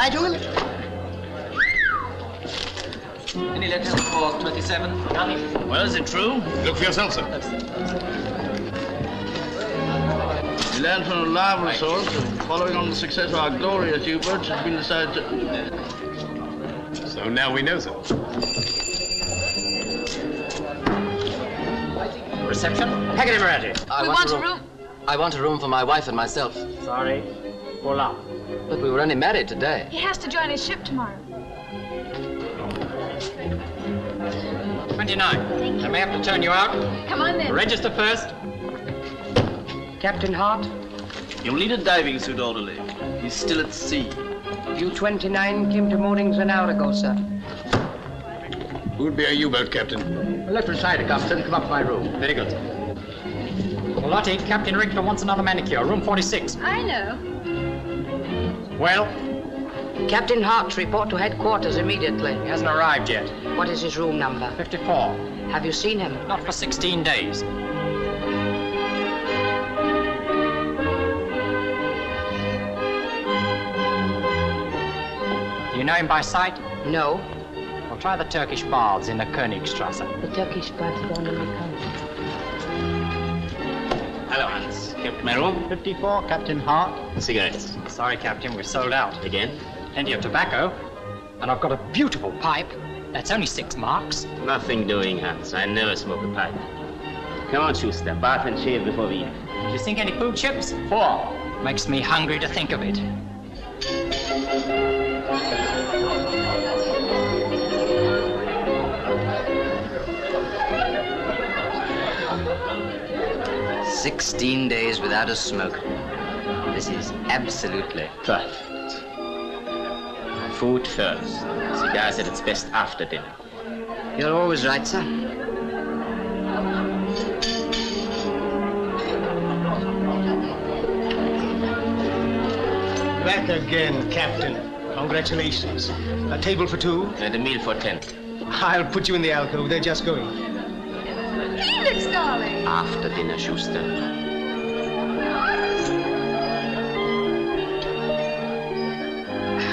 Reply to him? Any letters for 27? Nothing. Well, is it true? Look for yourself, sir. We learned from a reliable source that following on the success of our glorious U-boats, it's been decided to... So now we know, sir. Reception? Packet Emirati. We want a room. I want a room for my wife and myself. Sorry. Pull up. But we were only married today. He has to join his ship tomorrow. 29. I may have to turn you out. Come on then. Register first. Captain Hart, You'll need a diving suit, orderly. He's still at sea. U-29 came to moorings an hour ago, sir. Who'd be a U-boat, Captain? Left and side, Captain. Come up to my room. Very good. Lottie, Captain Richter wants another manicure. Room 46. I know. Well, Captain Hart, report to headquarters immediately. he hasn't arrived yet. What is his room number? 54. Have you seen him? Not for 16 days. Do you know him by sight? No. Well, try the Turkish baths in the Königstrasse. The Turkish bath down in the country. Hello, Hans. Kept my room? 54, Captain Hart. Cigarettes. Sorry, Captain, we've sold out. Again? Plenty of tobacco. And I've got a beautiful pipe. That's only 6 marks. Nothing doing, Hans. I never smoke a pipe. Come on, Schuster. Bath and shave before we eat. Do you think any food chips? 4. Makes me hungry to think of it. "16 days without a smoke. This is absolutely Perfect. Food first. Cigars at its best after dinner. You're always right, sir. Back again, Captain. Congratulations. A table for 2? And a meal for 10. I'll put you in the alcove. They're just going. Felix, darling. After dinner, Schuster.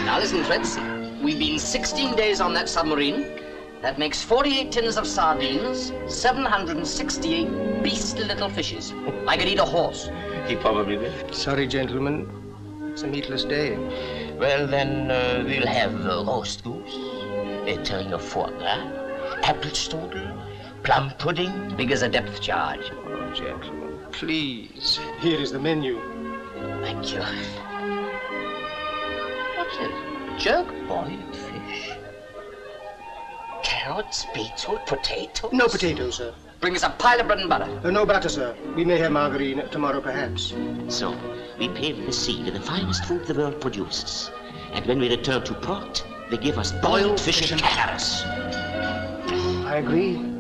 Now listen, Fritz. We've been 16 days on that submarine. That makes 48 tins of sardines, 768 beastly little fishes. I could eat a horse. He probably will. Sorry, gentlemen. It's a meatless day. Well, then we'll have roast goose, a tureen of foie gras, apple strudel, plum pudding. Big as a depth charge. Oh, gentlemen, please. Here is the menu. Thank you. What's it? Jerk boiled fish. Carrots, beetroot, potatoes? No potatoes, sir. Bring us a pile of bread and butter. No butter, sir. We may have margarine tomorrow, perhaps. So, we pave the sea with the finest food the world produces. And when we return to port, they give us boiled fish and carrots. I agree.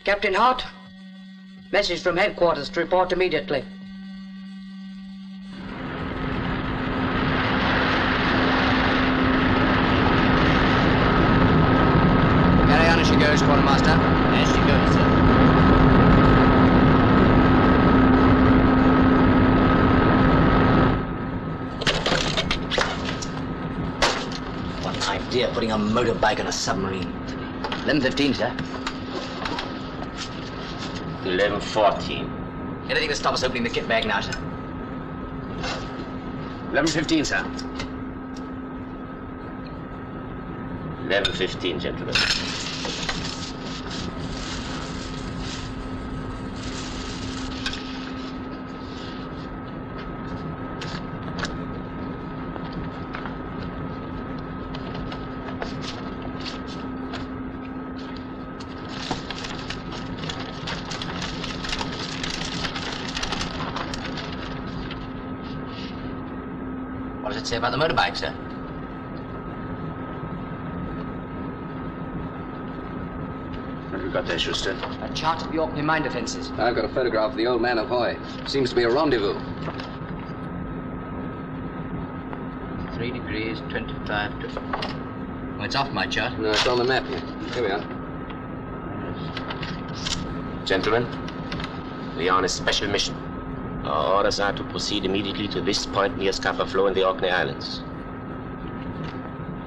Captain Hart, message from headquarters to report immediately. Carry on as she goes, quartermaster. As she goes, sir. What an idea, putting a motorbike on a submarine. 11:15, sir. 11:14. Anything to stop us opening the kit bag now, sir? 11:15, sir. 11:15, gentlemen. say about the motorbike, sir? What have you got there, Schuster? A chart of the Orkney mine defenses. I've got a photograph of the old man of Hoy. Seems to be a rendezvous. 3 degrees, 25 to... Oh, it's off my chart. No, it's on the map here. Here we are. Gentlemen, we are on a special mission. Our orders are to proceed immediately to this point near Scapa Flow in the Orkney Islands.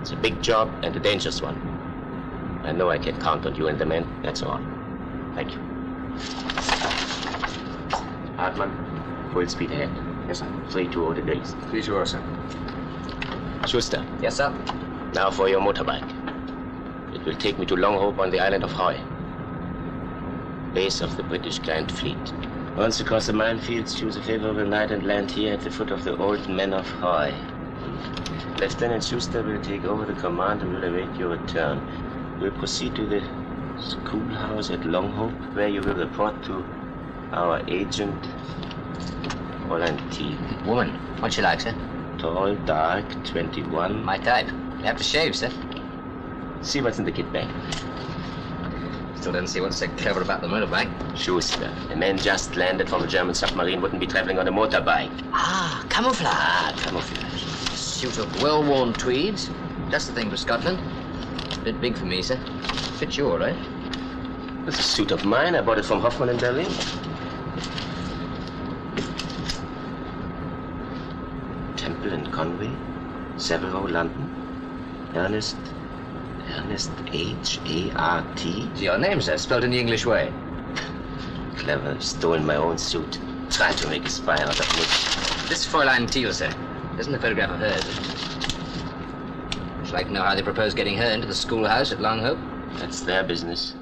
It's a big job and a dangerous one. I know I can count on you and the men, that's all. Thank you. Hartmann, full speed ahead. Yes, sir. 320 degrees. 320, sir. Schuster, Yes, sir. now for your motorbike. It will take me to Longhope on the island of Hoy, base of the British Giant Fleet. Once across the minefields, choose a favorable night and land here at the foot of the Old Men of Hoy. Lieutenant Schuster will take over the command and will await your return. We'll proceed to the schoolhouse at Longhope, where you will report to our agent, Fräulein T. Woman, what's she like, sir? Tall, dark, 21. My type. You have to shave, sir. See what's in the kit bag. Still don't see what's so clever about the motorbike. Schuster, the men just landed from a German submarine, wouldn't be traveling on a motorbike. Ah, camouflage. Camouflage. Suit of well-worn tweeds. Just the thing for Scotland. Bit big for me, sir. Fits you all right. It's a suit of mine. I bought it from Hoffman in Berlin. Temple and Conway, Severo, London. Ernest H-A-R-T. Your name, sir, spelled in the English way. Clever. Stolen my own suit. Tried to make a spy out of me. This Fräulein Teal, sir. Isn't a photograph of hers. I'd like to know how they propose getting her into the schoolhouse at Longhope. That's their business.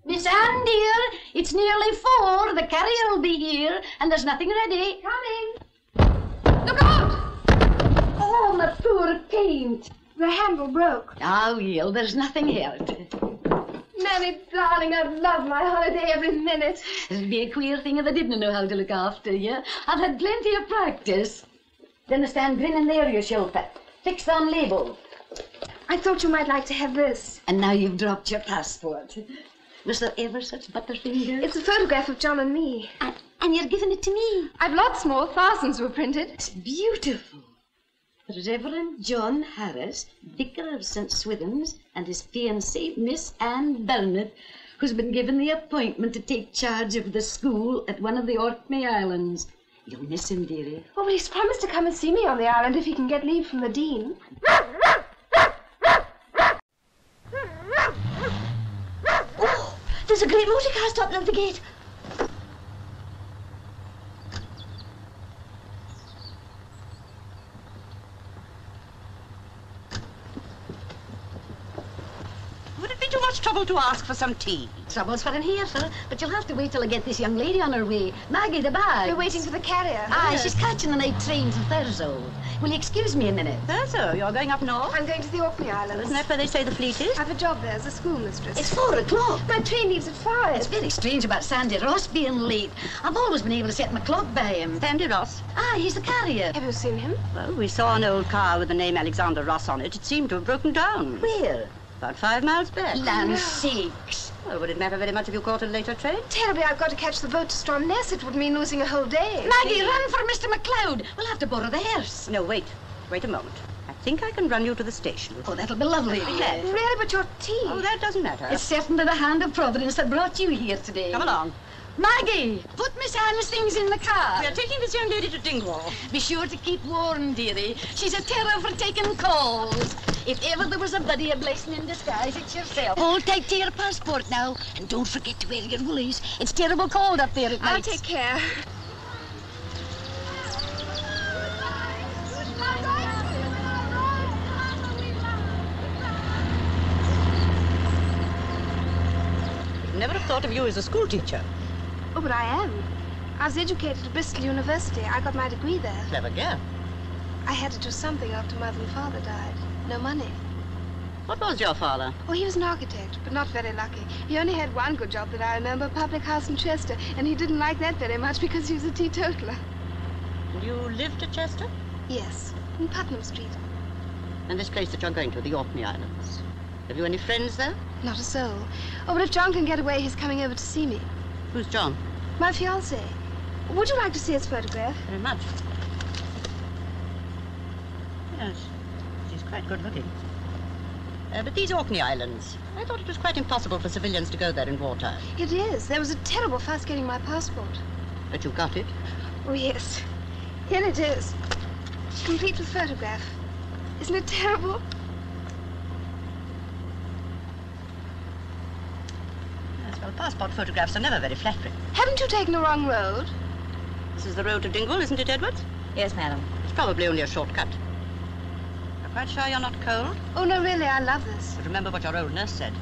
Miss Anne, dear, it's nearly 4. The carrier will be here, and there's nothing ready. Coming. Look out! Oh, my poor paint. The handle broke. Oh, well, there's nothing hurt. Mammy, darling, I'd love my holiday every minute. It'd be a queer thing if I didn't know how to look after you. I've had plenty of practice. Then stand grinning there, you chauffeur. Fixed on label. I thought you might like to have this. And now you've dropped your passport. Was there ever such butterfingers? It's a photograph of John and me. And you're giving it to me? I've lots more. Thousands were printed. It's beautiful. The Reverend John Harris, Vicar of St. Swithin's, and his fiancée, Miss Anne Burnett, who's been given the appointment to take charge of the school at one of the Orkney Islands. You'll miss him, dearie. Oh, but he's promised to come and see me on the island if he can get leave from the Dean. Oh, there's a great motor car stopping at the gate. Would it be too much trouble to ask for some tea? Trouble's for in here, sir, but you'll have to wait till I get this young lady on her way. Maggie, the bag. We're waiting for the carrier. Aye, she's catching the night train to Thurso. Will you excuse me a minute? Thurso, you're going up north? I'm going to the Orkney Islands. Isn't that where they say the fleet is? I have a job there as a schoolmistress. It's 4 o'clock. My train leaves at 5. It's very strange about Sandy Ross being late. I've always been able to set my clock by him. Sandy Ross? Ah, he's the carrier. Have you seen him? Well, we saw an old car with the name Alexander Ross on it. It seemed to have broken down. Where? About 5 miles back. Land sakes. Well, would it matter very much if you caught a later train? Terribly, I've got to catch the boat to Stromness. It would mean losing a whole day. Maggie, run for Mr. McLeod. We'll have to borrow the hearse. No, wait. Wait a moment. I think I can run you to the station. Oh, that'll be lovely. Really, but your tea. Oh, that doesn't matter. It's certainly the hand of Providence that brought you here today. Come along. Maggie, put Miss Anne's things in the car. We are taking this young lady to Dingwall. Be sure to keep warm, dearie. She's a terror for taking calls. If ever there was a buddy a blessing in disguise, it's yourself. Hold tight to your passport now. And don't forget to wear your woolies. It's terrible cold up there at night. I'll take care. Never have thought of you as a school teacher. Oh, but I am. I was educated at Bristol University. I got my degree there. Clever girl. I had to do something after Mother and Father died. No money. What was your father? Oh, he was an architect, but not very lucky. He only had one good job that I remember, a public house in Chester, and he didn't like that very much because he was a teetotaler. And you lived at Chester? Yes, in Putnam Street. And this place that you're going to, the Orkney Islands. Have you any friends there? Not a soul. Oh, but if John can get away, he's coming over to see me. Who's John? My fiancé. Would you like to see his photograph? Very much. Yes, she's quite good looking. But these Orkney Islands, I thought it was quite impossible for civilians to go there in wartime. It is. There was a terrible fuss getting my passport. But you got it? Oh, yes. Here it is. Complete with photograph. Isn't it terrible? Yes, well, passport photographs are never very flattering. Haven't you taken the wrong road? This is the road to Dingle, isn't it, Edwards? Yes, madam. It's probably only a shortcut. You're quite sure you're not cold? Oh, no, really, I love this. But remember what your old nurse said.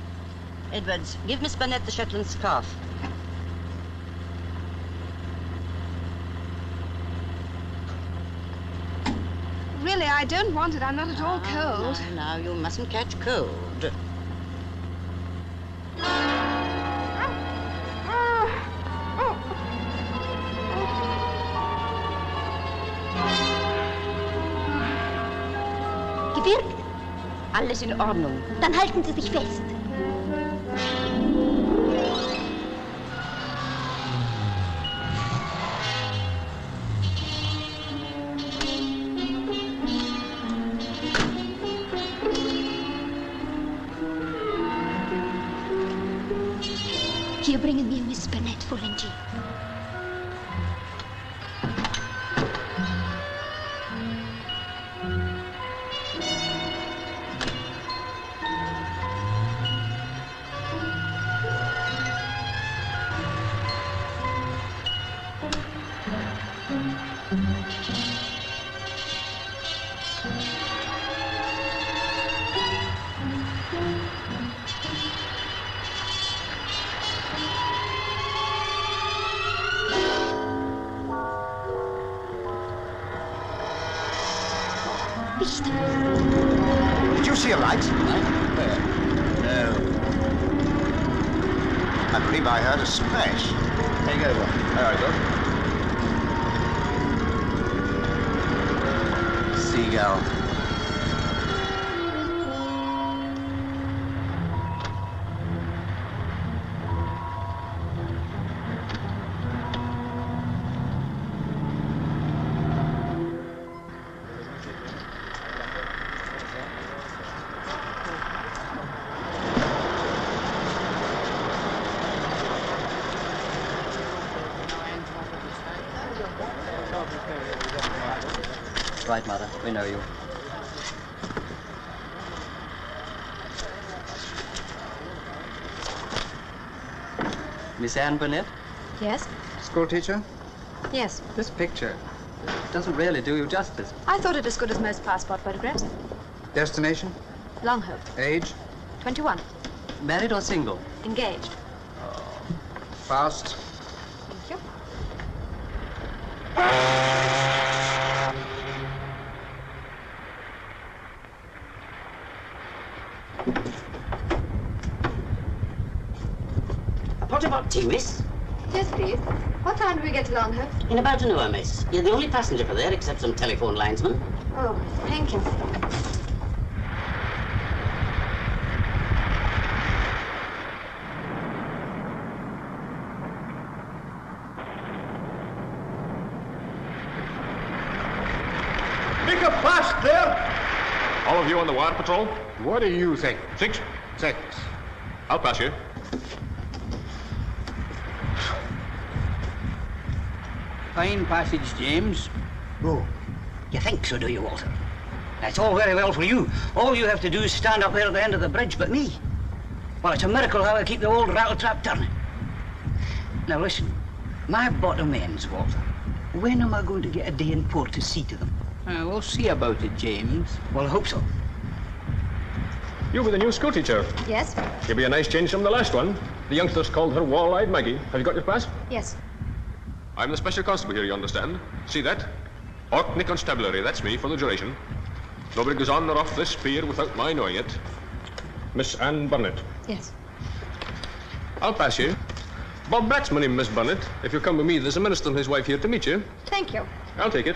Edwards, give Miss Burnett the Shetland scarf. Really, I don't want it. I'm not at all cold. Now, you mustn't catch cold. Gewirkt? Alles in Ordnung. Dann halten Sie sich fest. Hier bringen wir Miss Burnett vor den Jeep. Did you see a light? No. I believe I heard a splash. There you go. There I go. Seagull. Right, Mother. We know you. Miss Anne Burnett? Yes? School teacher? Yes. This picture doesn't really do you justice. I thought it as good as most passport photographs. Destination? Longhope. Age? 21. Married or single? Engaged. Fast? Thank you. A pot of hot tea, miss? Yes, please. What time do we get to Longhope? In about an hour, miss. You're the only passenger for there, except some telephone linesmen. Oh, thank you. Make a fast there! All of you on the wire patrol? What do you think? 6? 6. I'll pass you. Fine passage, James. Oh, you think so, do you, Walter? That's all very well for you. All you have to do is stand up there at the end of the bridge, but me? Well, it's a miracle how I keep the old rattletrap turning. Now listen, my bottom ends, Walter. When am I going to get a day in port to see to them? We'll see about it, James. Well, I hope so. You were the new schoolteacher. Yes? You'll be a nice change from the last one. The youngsters called her Wall-Eyed Maggie. Have you got your pass? Yes. I'm the special constable here, you understand. See that? Orkney Constabulary, that's me for the duration. Nobody goes on or off this pier without my knowing it. Miss Anne Bonnet. Yes. I'll pass you. Bob Black's my name, Miss Bonnet. If you'll come with me, there's a minister and his wife here to meet you. Thank you. I'll take it.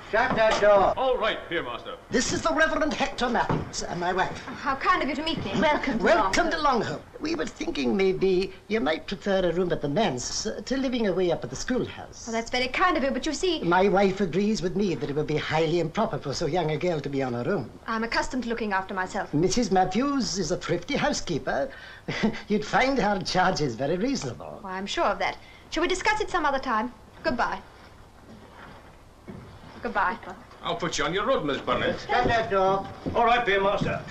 Shut that door. All right, here, master. This is the Reverend Hector Matthews and my wife. How kind of you to meet me. Welcome to Welcome to Longhope. We were thinking maybe you might prefer a room at the manse to living away up at the schoolhouse. Well, that's very kind of you, but you see... My wife agrees with me that it would be highly improper for so young a girl to be on her own. I'm accustomed to looking after myself. Mrs. Matthews is a thrifty housekeeper. You'd find her charges very reasonable. Well, I'm sure of that. Shall we discuss it some other time? Goodbye. Goodbye. I'll put you on your road, Miss Bonnet. Shut that door. All right, dear master.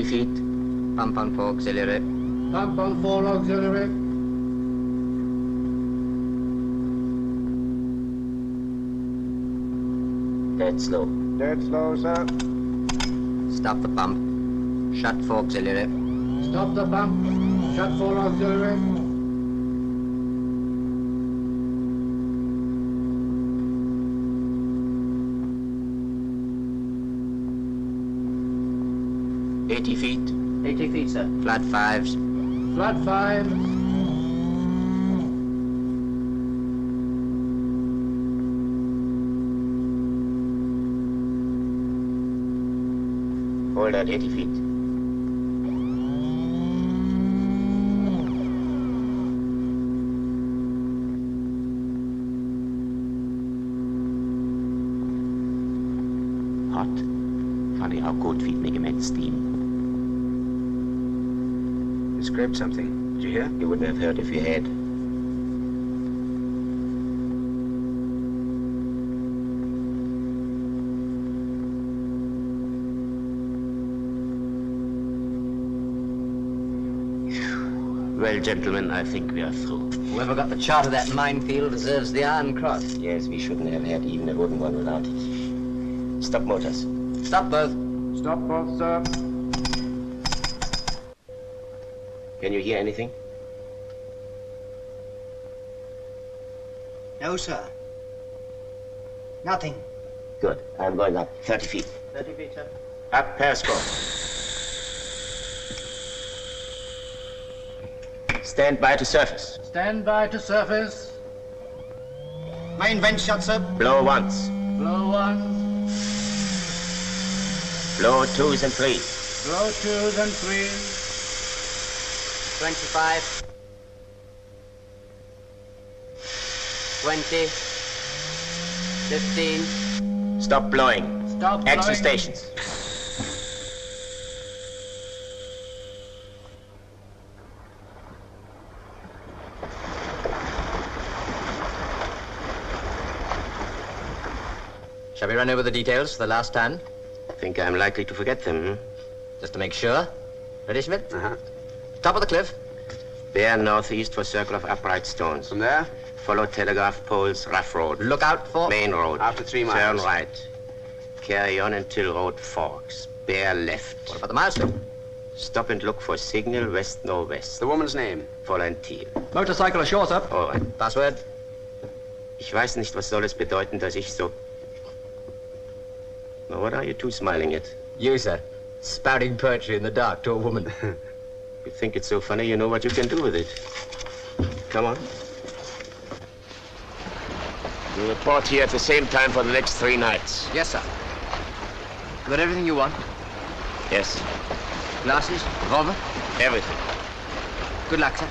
Feet. Pump on 4 auxiliary. Pump on 4 auxiliary. Dead slow. Dead slow, sir. Stop the pump. Shut 4 auxiliary. Stop the pump. Shut 4 auxiliary. Feet. 80 feet, sir. Flat 5s. Flat 5. Hold at 80 feet. Hot. Funny how cold feet make immense steam. You scraped something. Did you hear? You wouldn't have heard if you had. Well, gentlemen, I think we are through. Whoever got the chart of that minefield deserves the Iron Cross. Yes, we shouldn't have had even a wooden one without it. Stop motors. Stop both. Stop both, sir. Can you hear anything? No, sir. Nothing. Good. I'm going up 30 feet. 30 feet, sir. Up periscope. Stand by to surface. Stand by to surface. Main vent shut, sir. Blow once. Blow 1. Blow 2s and 3s. Blow 2s and 3s. 25. 20. 15. Stop blowing. Stop Action blowing. stations. Shall we run over the details for the last time? Think I'm likely to forget them, Just to make sure. Ready, Schmidt? Uh-huh. Top of the cliff. Bear northeast for circle of upright stones. From there? Follow telegraph poles, rough road. Look out for... Main road. After 3 miles. Turn right. Carry on until road forks. Bear left. What about the milestone? Stop and look for signal west-northwest. The woman's name? Fräulein Thiel. Motorcycle ashore, sir. All right. Password? Ich weiß nicht, was soll es bedeuten, dass ich so... Now, what are you two smiling at? You, sir. Spouting poetry in the dark to a woman. You think it's so funny, you know what you can do with it. Come on. You report here at the same time for the next 3 nights. Yes, sir. You got everything you want? Yes. Glasses? Revolver? Everything. Good luck, sir.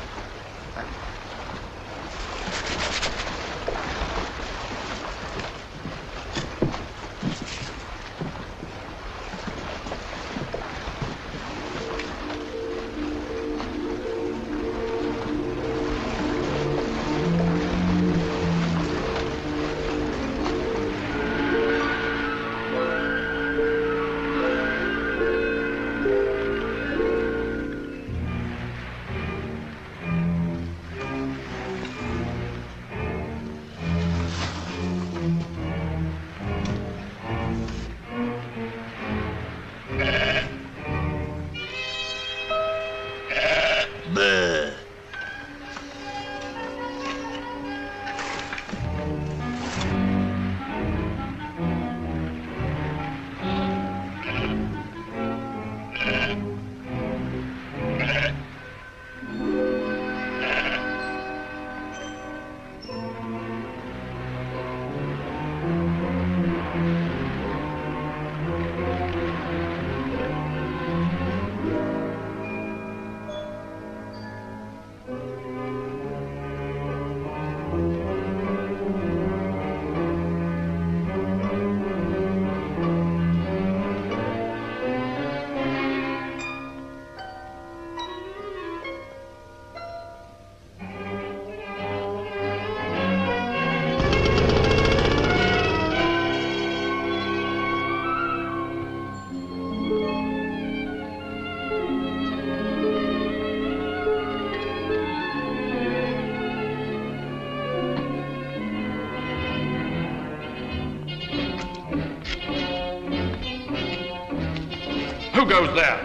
Who goes there?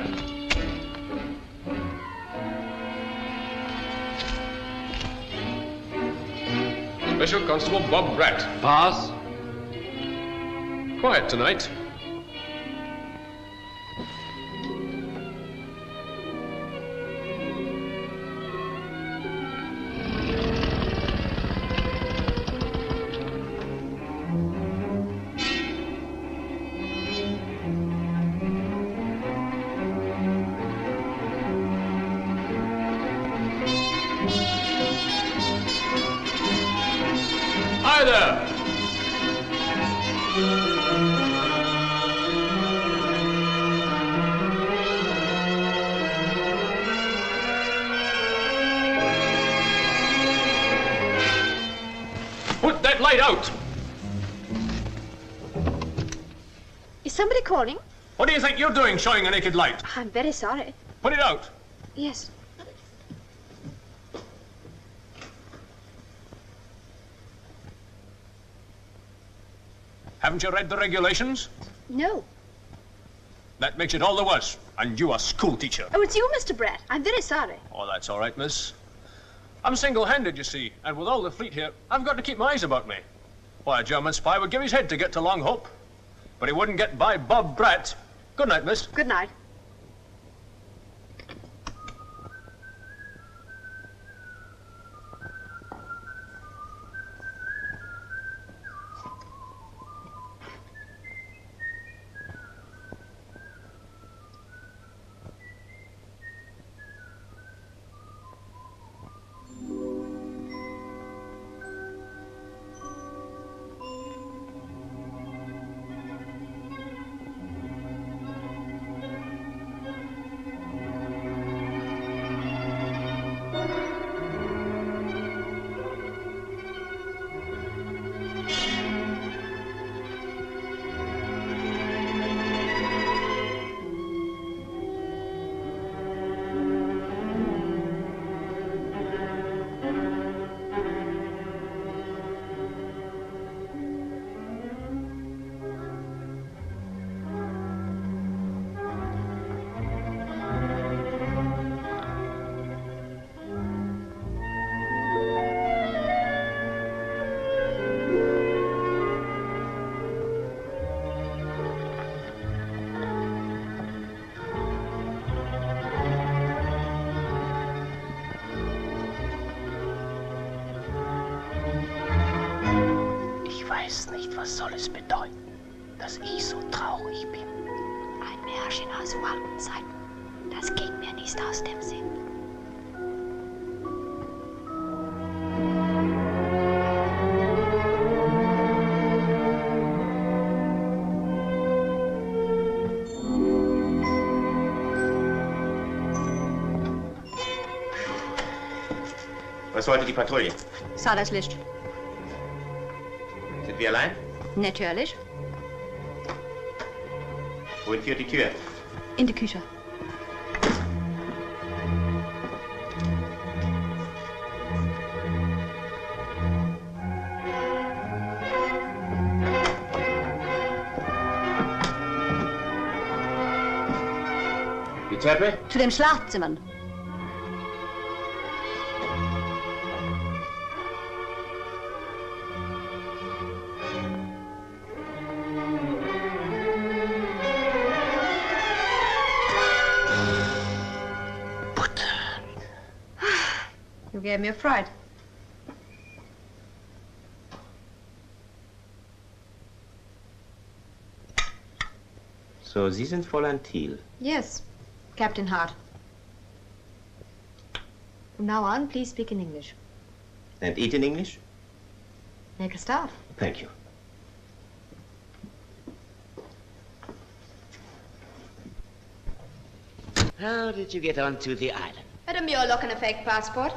Special Constable Bob Bratt. Pass. Quiet tonight. Hi there. Put that light out! Is somebody calling? What do you think you're doing, showing a naked light? I'm very sorry. Put it out. Yes. Haven't you read the regulations? No. That makes it all the worse. And you a school teacher. Oh, it's you, Mr. Bratt. I'm very sorry. Oh, that's all right, miss. I'm single-handed, you see, and with all the fleet here, I've got to keep my eyes about me. Why, a German spy would give his head to get to Long Hope, but he wouldn't get by Bob Bratt. Good night, miss. Good night. Was soll es bedeuten, dass ich so traurig bin? Ein Märchen aus alten Zeiten. Das ging mir nicht aus dem Sinn. Was wollte die Patrouille? Sah das Licht. Sind wir allein? Natürlich. Wohin führt die Tür? In die Küche. Die Treppe? Zu den Schlafzimmern. You gave me a fright. So, Sie sind Fräulein Thiel. Yes, Captain Hart. From now on, please speak in English. And eat in English? Make a start. Thank you. How did you get onto the island? At a Murelock and a fake passport.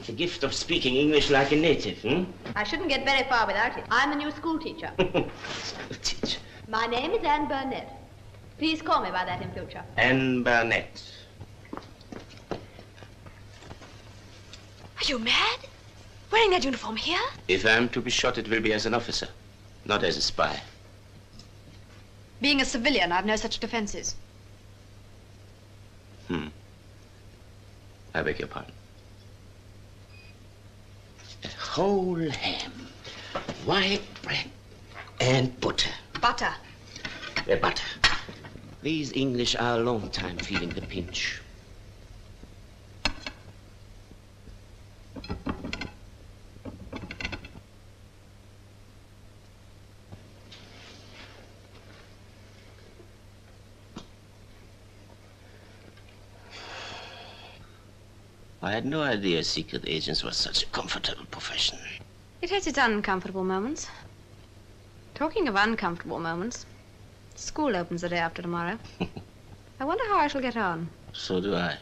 The gift of speaking English like a native, hmm? I shouldn't get very far without it. I'm a new school teacher. School teacher. My name is Anne Burnett. Please call me by that in future. Anne Burnett. Are you mad? Wearing that uniform here? If I'm to be shot, it will be as an officer, not as a spy. Being a civilian, I've no such defenses. I beg your pardon. A whole ham, white bread, and butter. Butter. Butter. These English are a long time feeling the pinch. I had no idea secret agents was such a comfortable profession. It has its uncomfortable moments. Talking of uncomfortable moments, school opens the day after tomorrow. I wonder how I shall get on. So do I.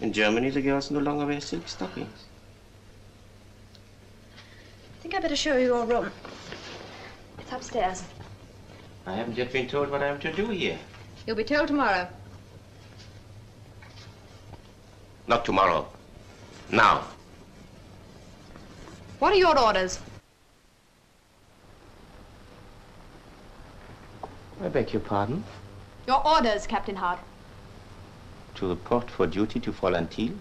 In Germany, the girls no longer wear silk stockings. I think I better show you your room. It's upstairs. I haven't yet been told what I am to do here. You'll be told tomorrow. Not tomorrow. Now. What are your orders? I beg your pardon? Your orders, Captain Hart. To report for duty to Fräulein Thiel,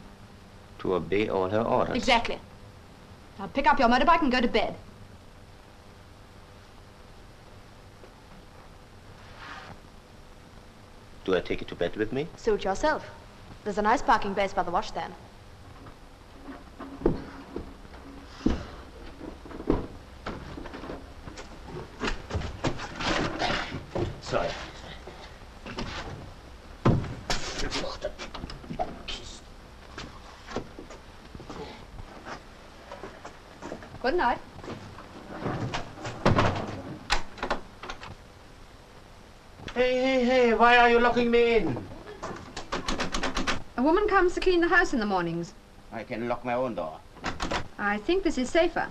to obey all her orders. Exactly. Now pick up your motorbike and go to bed. Do I take it to bed with me? Suit yourself. There's a nice parking place by the washstand. Sorry. Good night. Hey, why are you locking me in? A woman comes to clean the house in the mornings. I can lock my own door. I think this is safer.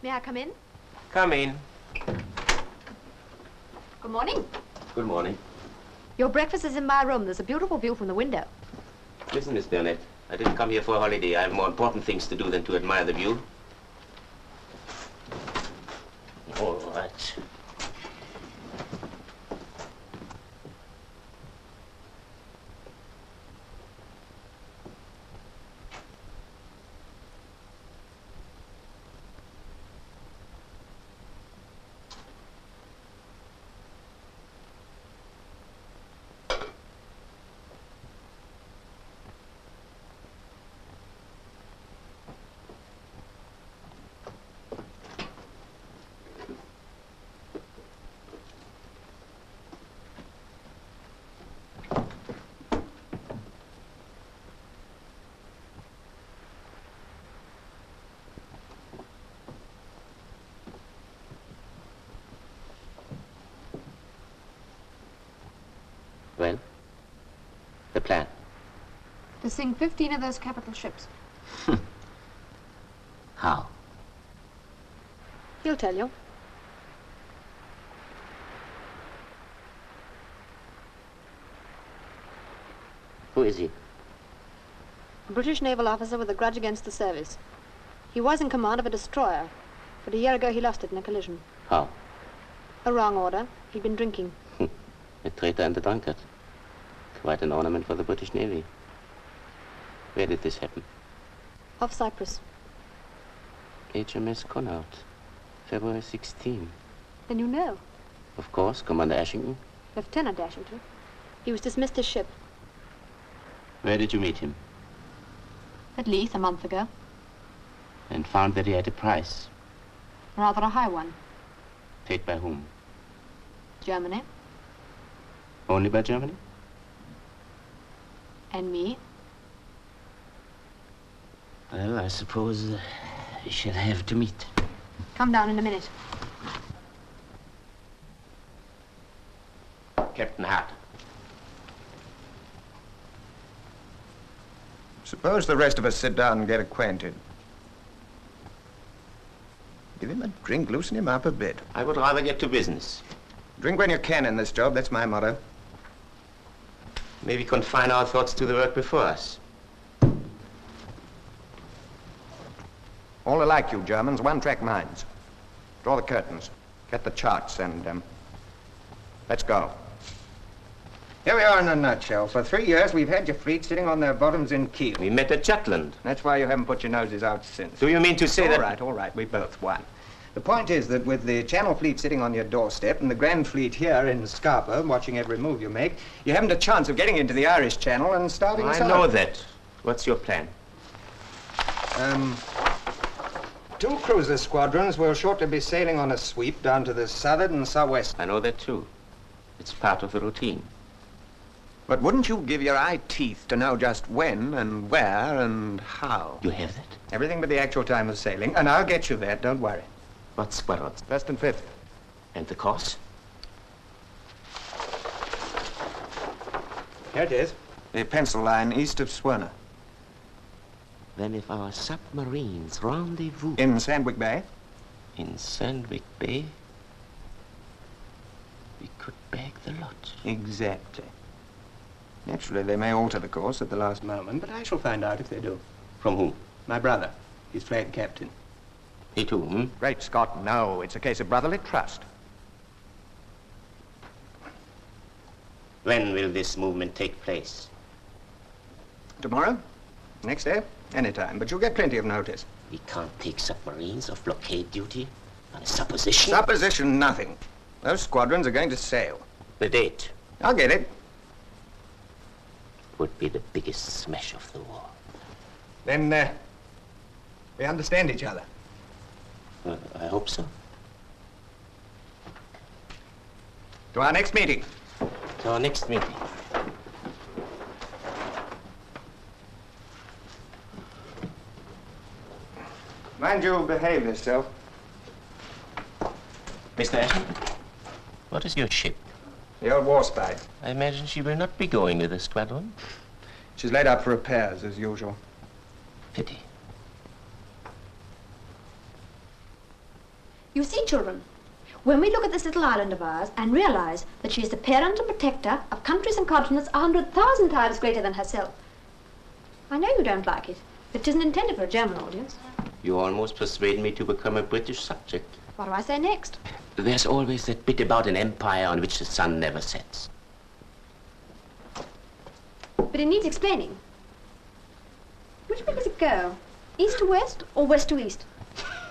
May I come in? Come in. Good morning. Good morning. Your breakfast is in my room. There's a beautiful view from the window. Listen, Miss Burnett, I didn't come here for a holiday. I have more important things to do than to admire the view. All right. Well, the plan. To sink 15 of those capital ships. How? He'll tell you. Who is he? A British naval officer with a grudge against the service. He was in command of a destroyer, but a year ago he lost it in a collision. How? A wrong order. He'd been drinking. A traitor and a drunkard. Quite an ornament for the British Navy. Where did this happen? Off Cyprus. HMS Connaught, February 16. Then you know. Of course, Commander Ashington. Lieutenant Ashington. He was dismissed his ship. Where did you meet him? At Leith a month ago. And found that he had a price. Rather a high one. Paid by whom? Germany. Only by Germany? And me. Well, I suppose we shall have to meet. Come down in a minute. Captain Hart. Suppose the rest of us sit down and get acquainted. Give him a drink, loosen him up a bit. I would rather get to business. Drink when you can in this job, that's my motto. Maybe confine our thoughts to the work before us. All alike, you Germans, one-track minds. Draw the curtains, get the charts, and, let's go. Here we are in a nutshell. For 3 years, we've had your fleet sitting on their bottoms in Kiel. We met at Jutland. That's why you haven't put your noses out since. Do you mean to say that... All right, we both won. The point is that with the Channel Fleet sitting on your doorstep and the Grand Fleet here in Scarborough watching every move you make, you haven't a chance of getting into the Irish Channel and starting I know that. What's your plan? 2 cruiser squadrons will shortly be sailing on a sweep down to the southern and southwest. I know that too. It's part of the routine. But wouldn't you give your eye teeth to know just when and where and how? You have that? Everything but the actual time of sailing, and I'll get you that, don't worry. What squadrons? 1st and 5th. And the course? Here it is. The pencil line east of Swerner. Then if our submarines rendezvous... In Sandwich Bay? In Sandwich Bay, we could bag the lot. Exactly. Naturally, they may alter the course at the last moment, but I shall find out if they do. From whom? My brother. He's flag captain. He too, hmm? Great Scott, no. It's a case of brotherly trust. When will this movement take place? Tomorrow? Next day? Anytime, but you'll get plenty of notice. We can't take submarines off blockade duty on a supposition. Supposition, nothing. Those squadrons are going to sail. The date? I'll get it. Would be the biggest smash of the war. Then, we understand each other. I hope so. To our next meeting. To our next meeting. Mind you behave yourself. Mr. Ashton, what is your ship? The old war spy. I imagine she will not be going with the squadron. She's laid up for repairs, as usual. Pity. You see, children, when we look at this little island of ours and realize that she is the parent and protector of countries and continents 100,000 times greater than herself, I know you don't like it, but it isn't intended for a German audience. You almost persuade me to become a British subject. What do I say next? There's always that bit about an empire on which the sun never sets. But it needs explaining. Which way does it go? East to west or west to east?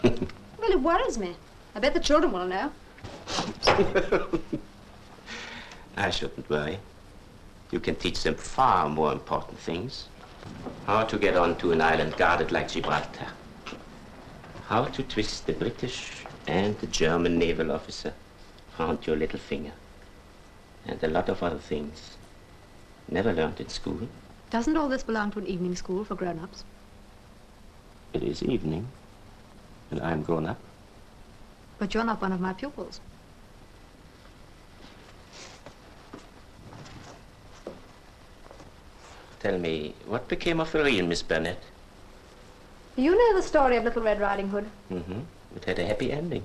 Well, it worries me. I bet the children will know. I shouldn't worry. You can teach them far more important things. How to get onto an island guarded like Gibraltar. How to twist the British and the German naval officer round your little finger. And a lot of other things. Never learned in school. Doesn't all this belong to an evening school for grown-ups? It is evening, and I'm grown up. But you're not one of my pupils. Tell me, what became of the real Miss Burnett? You know the story of Little Red Riding Hood. Mm-hmm. It had a happy ending.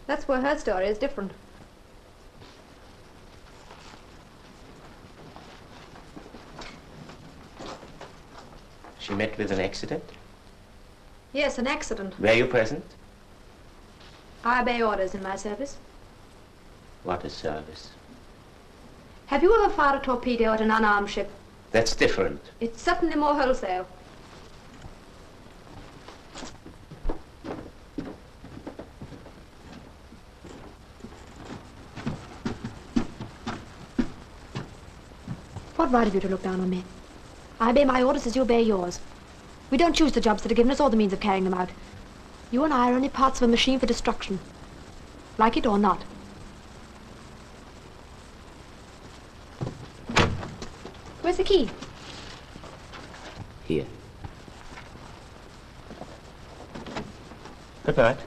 That's where her story is different. She met with an accident? Yes, an accident. Were you present? I obey orders in my service. What a service. Have you ever fired a torpedo at an unarmed ship? That's different. It's certainly more wholesale. What right have you to look down on me? I obey my orders as you obey yours. We don't choose the jobs that are given us or the means of carrying them out. You and I are only parts of a machine for destruction. Like it or not. Where's the key? Here. Good night.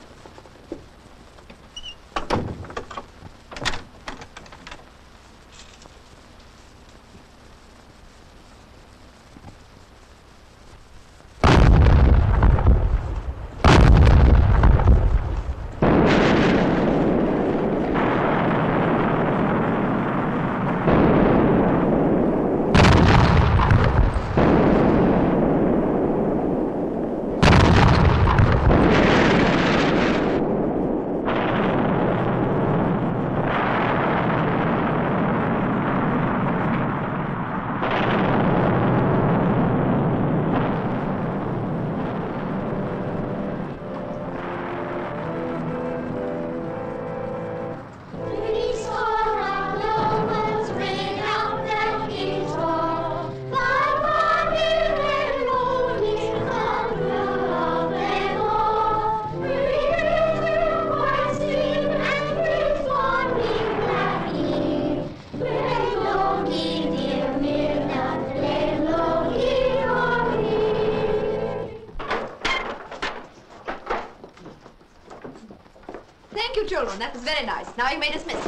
Thank you, children. That was very nice. Now you may dismiss.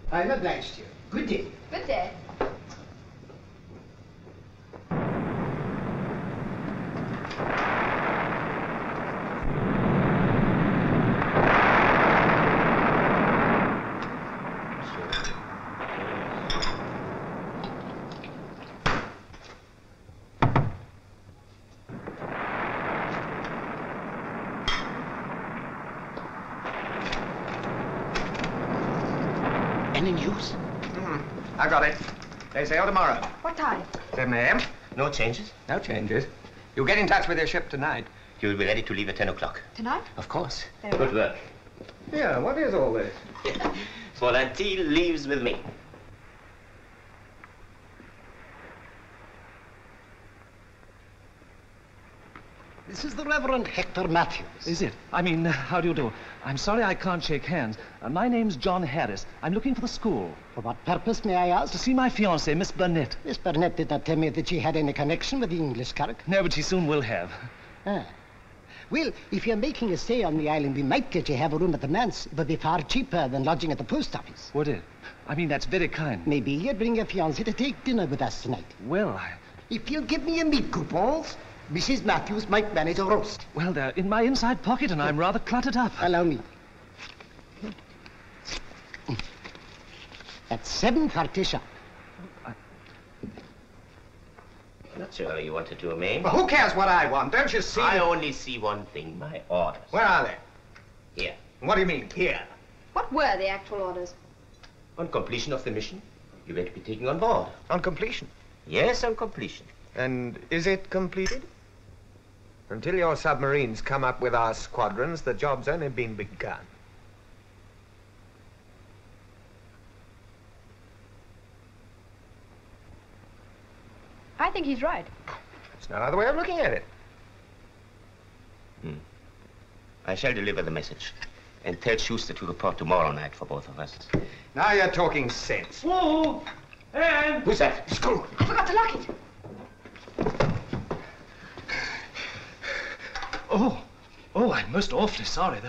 I'm obliged to you. Good day. Good day. Any news? I got it. They sail tomorrow. What time? 7 a.m. No changes? No changes. You get in touch with your ship tonight. You will be ready to leave at 10 o'clock. Tonight? Of course. Very Good well. work. Yeah, what is all this? Volantile leaves with me. This is the Reverend Hector Matthews. Is it? I mean, how do you do? I'm sorry I can't shake hands. My name's John Harris. I'm looking for the school. For what purpose, may I ask? To see my fiancée, Miss Burnett. Miss Burnett did not tell me that she had any connection with the English Kirk. No, but she soon will have. Ah. Well, if you're making a stay on the island, we might get you have a room at the manse. It would be far cheaper than lodging at the post office. Would it? I mean, that's very kind. Maybe you'd bring your fiancée to take dinner with us tonight. Well, If you'll give me a meat coupons, Mrs. Matthews might manage a roast. Well, they're in my inside pocket, and I'm rather cluttered up. Allow me. At 7:30 sharp. Not sure you want to do a main. Well, who cares what I want? Don't you see? I only see one thing, my orders. Where are they? Here. What do you mean, here? What were the actual orders? On completion of the mission, you were to be taken on board. On completion? Yes, on completion. And is it completed? Until your submarines come up with our squadrons, the job's only been begun. I think he's right. There's no other way of looking at it. I shall deliver the message. And tell Schuster to report tomorrow night for both of us. Now you're talking sense. Whoa! Anne! Who's that? School. I forgot to lock it. Oh, I'm most awfully sorry.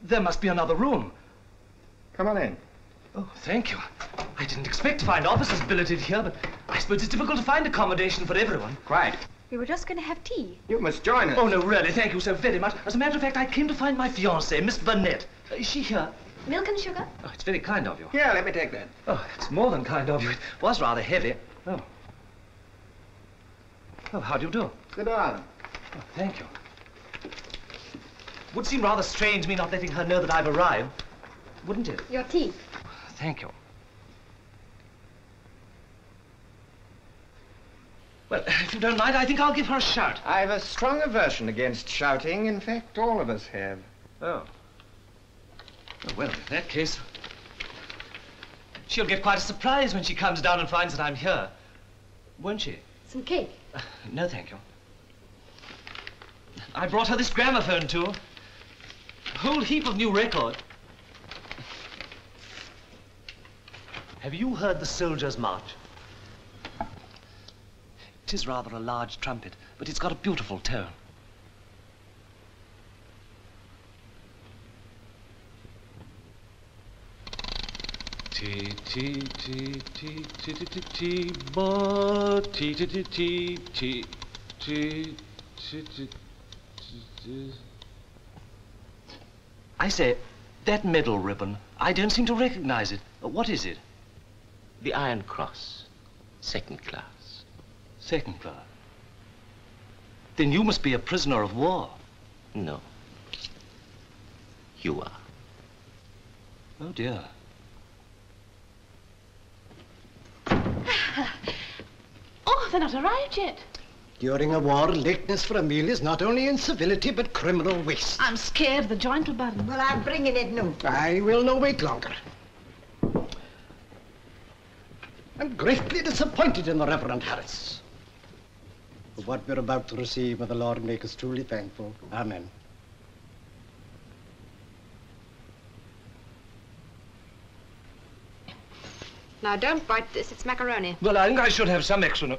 There must be another room. Come on in. Oh, thank you. I didn't expect to find officers billeted here, but I suppose it's difficult to find accommodation for everyone. Quite. We were just going to have tea. You must join us. Oh, no, really, thank you so very much. As a matter of fact, I came to find my fiancée, Miss Burnett. Is she here? Milk and sugar? Oh, it's very kind of you. Yeah, let me take that. Oh, it's more than kind of you. It was rather heavy. Oh. Oh, how do you do? Sit down. Oh, thank you. Would seem rather strange me not letting her know that I've arrived, wouldn't it? Your tea. Thank you. Well, if you don't mind, I think I'll give her a shout. I've a strong aversion against shouting. In fact, all of us have. Oh. Oh, well, in that case, she'll get quite a surprise when she comes down and finds that I'm here. Won't she? Some cake. No, thank you. I brought her this gramophone, too. A whole heap of new records. Have you heard the Soldiers' March? It is rather a large trumpet, but it's got a beautiful tone. T T T T T T T T bo T T T T T T T T. I say, that medal ribbon, I don't seem to recognize it. What is it? The Iron Cross, second class. Second class? Then you must be a prisoner of war. No. You are. Oh, dear. Oh, they're not arrived yet. During a war, lateness for a meal is not only incivility, but criminal waste. I'm scared the joint will burn. Well, I'm bringing it now. I will no wait longer. I'm greatly disappointed in the Reverend Harris. For what we're about to receive, may the Lord make us truly thankful. Amen. Now, don't bite this. It's macaroni. Well, I think I should have some extra. You'd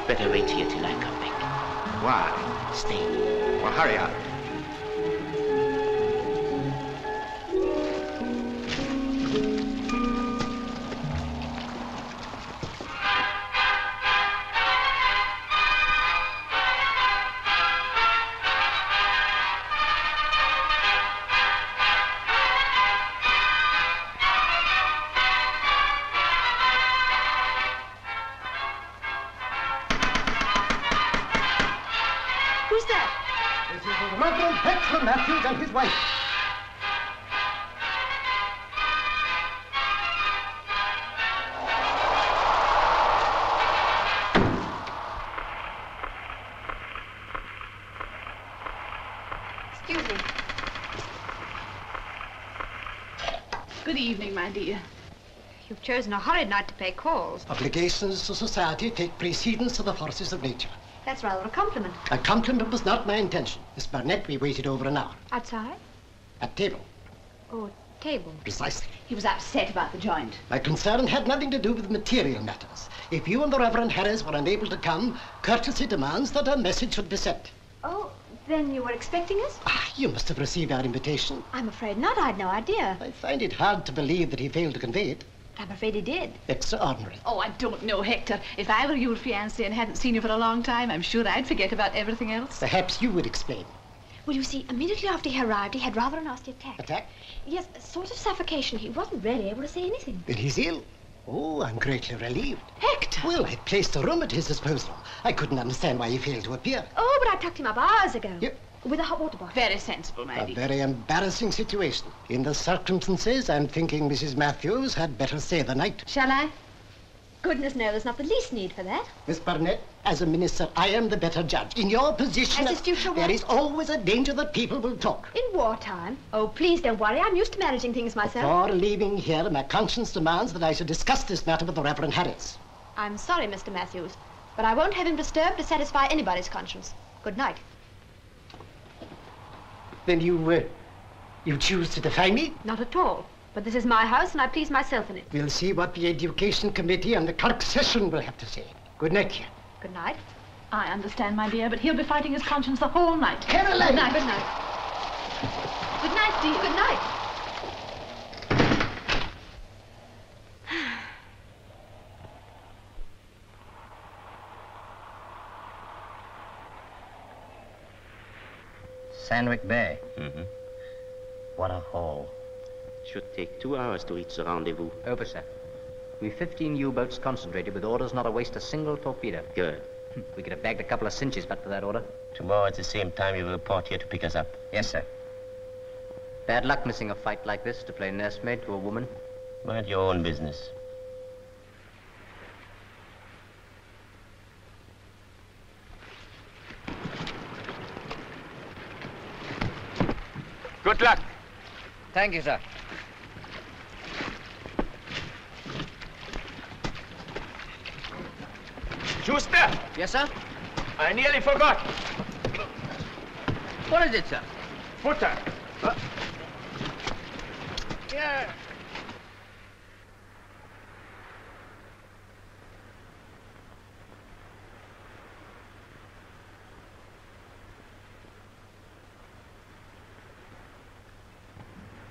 better wait here till I come back. Why? Stay. Well, hurry up. Who's that? This is the Reverend Hector Matthews and his wife. Excuse me. Good evening, my dear. You've chosen a horrid night to pay calls. Obligations to society take precedence to the forces of nature. That's rather a compliment. A compliment was not my intention. Miss Burnett, we waited over an hour. Outside? At table. Oh, table. Precisely. He was upset about the joint. My concern had nothing to do with material matters. If you and the Reverend Harris were unable to come, courtesy demands that a message should be sent. Oh, then you were expecting us? You must have received our invitation. I'm afraid not. I'd no idea. I find it hard to believe that he failed to convey it. I'm afraid he did. Extraordinary. Oh, I don't know, Hector. If I were your fiancé and hadn't seen you for a long time, I'm sure I'd forget about everything else. Perhaps you would explain. Well, you see, immediately after he arrived, he had rather a nasty attack. Attack? Yes, a sort of suffocation. He wasn't really able to say anything. Then he's ill. Oh, I'm greatly relieved. Hector! Well, I placed a room at his disposal. I couldn't understand why he failed to appear. Oh, but I tucked him up hours ago. Yep. With a hot water bottle. Very sensible, my A dear. very embarrassing situation. In the circumstances, I'm thinking Mrs. Matthews had better stay the night. Shall I? Goodness, no, there's not the least need for that. Miss Burnett, as a minister, I am the better judge. In your position, As his future there wife? is always a danger that people will talk. In wartime? Oh, please don't worry. I'm used to managing things myself. Before leaving here, my conscience demands that I should discuss this matter with the Reverend Harris. I'm sorry, Mr. Matthews, but I won't have him disturbed to satisfy anybody's conscience. Good night. Then you choose to defy me? Not at all. But this is my house, and I please myself in it. We'll see what the Education Committee and the Clerk's Session will have to say. Good night, dear. Good night. I understand, my dear, but he'll be fighting his conscience the whole night. Caroline! Good night. Good night. Good night, dear. Good night. Sandwich Bay. Mm-hmm. What a haul. Should take 2 hours to reach the rendezvous. Over, sir. We've 15 U-boats concentrated with orders not to waste a single torpedo. Good. We could have bagged a couple of cinches but for that order. Tomorrow at the same time you will report here to pick us up. Yes, sir. Bad luck missing a fight like this to play nursemaid to a woman. Mind your own business. Good luck. Thank you, sir. Schuster! Yes, sir? I nearly forgot. What is it, sir? Footer. Yeah.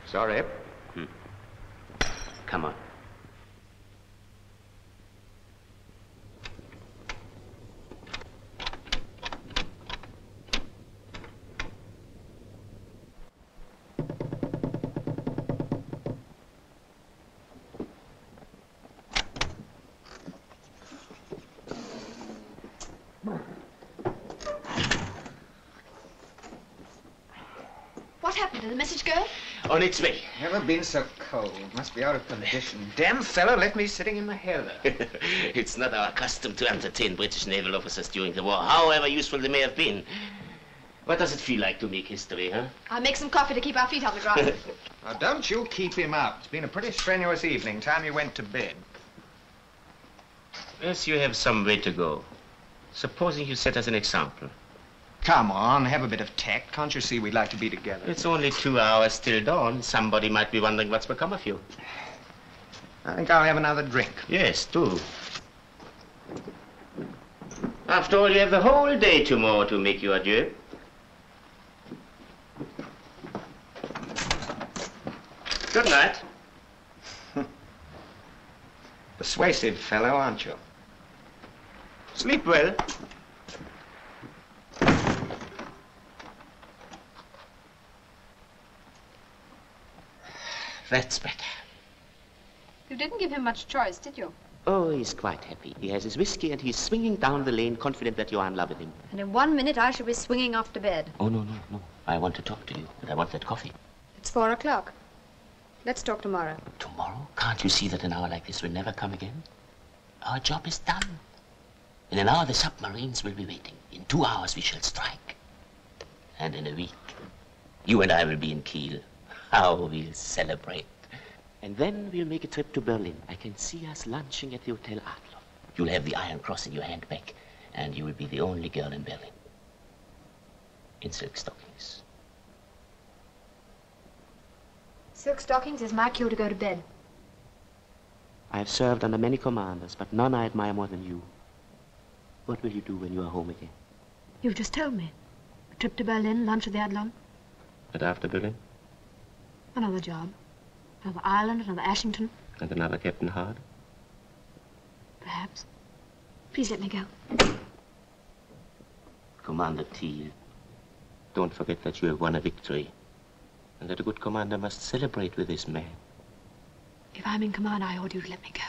Sorry. Come on. What happened? Did the message go? On its way. Never been so cold. Must be out of condition. Damn fellow left me sitting in my heather. It's not our custom to entertain British naval officers during the war, however useful they may have been. What does it feel like to make history, huh? I'll make some coffee to keep our feet on the ground. Now, don't you keep him up. It's been a pretty strenuous evening. Time you went to bed. Yes, you have some way to go. Supposing you set us an example. Come on, have a bit of tact. Can't you see we'd like to be together? It's only 2 hours till dawn. Somebody might be wondering what's become of you. I think I'll have another drink. Yes, do. After all, you have the whole day tomorrow to make your adieu. Good night. Persuasive fellow, aren't you? Sleep well. That's better. You didn't give him much choice, did you? Oh, he's quite happy. He has his whiskey and he's swinging down the lane, confident that you are in love with him. And in 1 minute I shall be swinging off to bed. Oh, no. I want to talk to you, and I want that coffee. It's 4 o'clock. Let's talk tomorrow. Tomorrow? Can't you see that an hour like this will never come again? Our job is done. In an hour, the submarines will be waiting. In 2 hours, we shall strike. And in a week, you and I will be in Kiel. How we'll celebrate. And then we'll make a trip to Berlin. I can see us lunching at the Hotel Adler. You'll have the Iron Cross in your handbag, and you will be the only girl in Berlin. In silk stockings. Silk stockings is my cue to go to bed. I have served under many commanders, but none I admire more than you. What will you do when you are home again? You've just told me. A trip to Berlin, lunch at the Adlon. And after Berlin? Another job. Another Ireland, another Ashington. And another Captain Hard? Perhaps. Please let me go. Commander Thiel, don't forget that you have won a victory. And that a good commander must celebrate with his men. If I'm in command, I order you to let me go.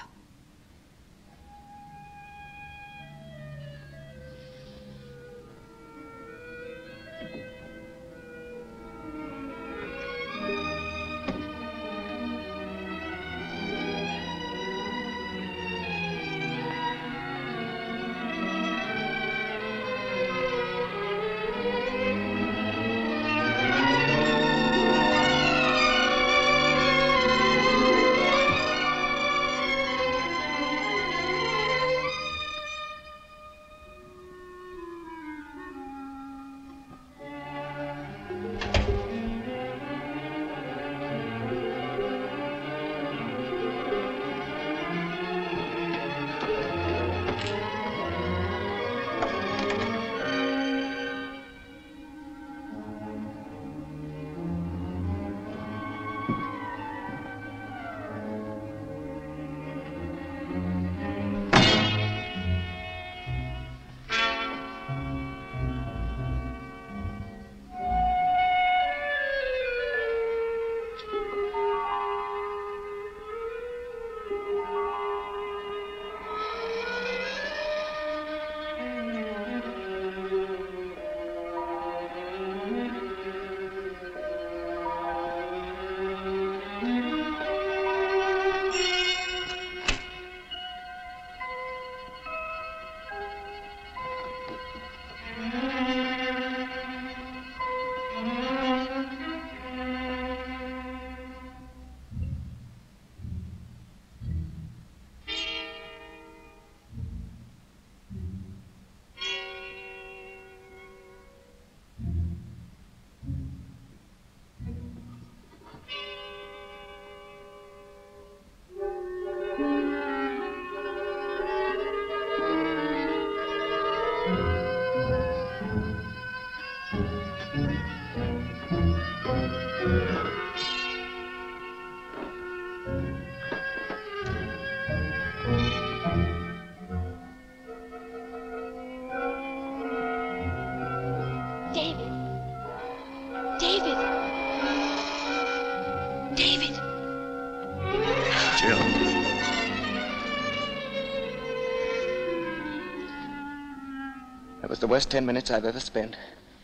That was the worst 10 minutes I've ever spent.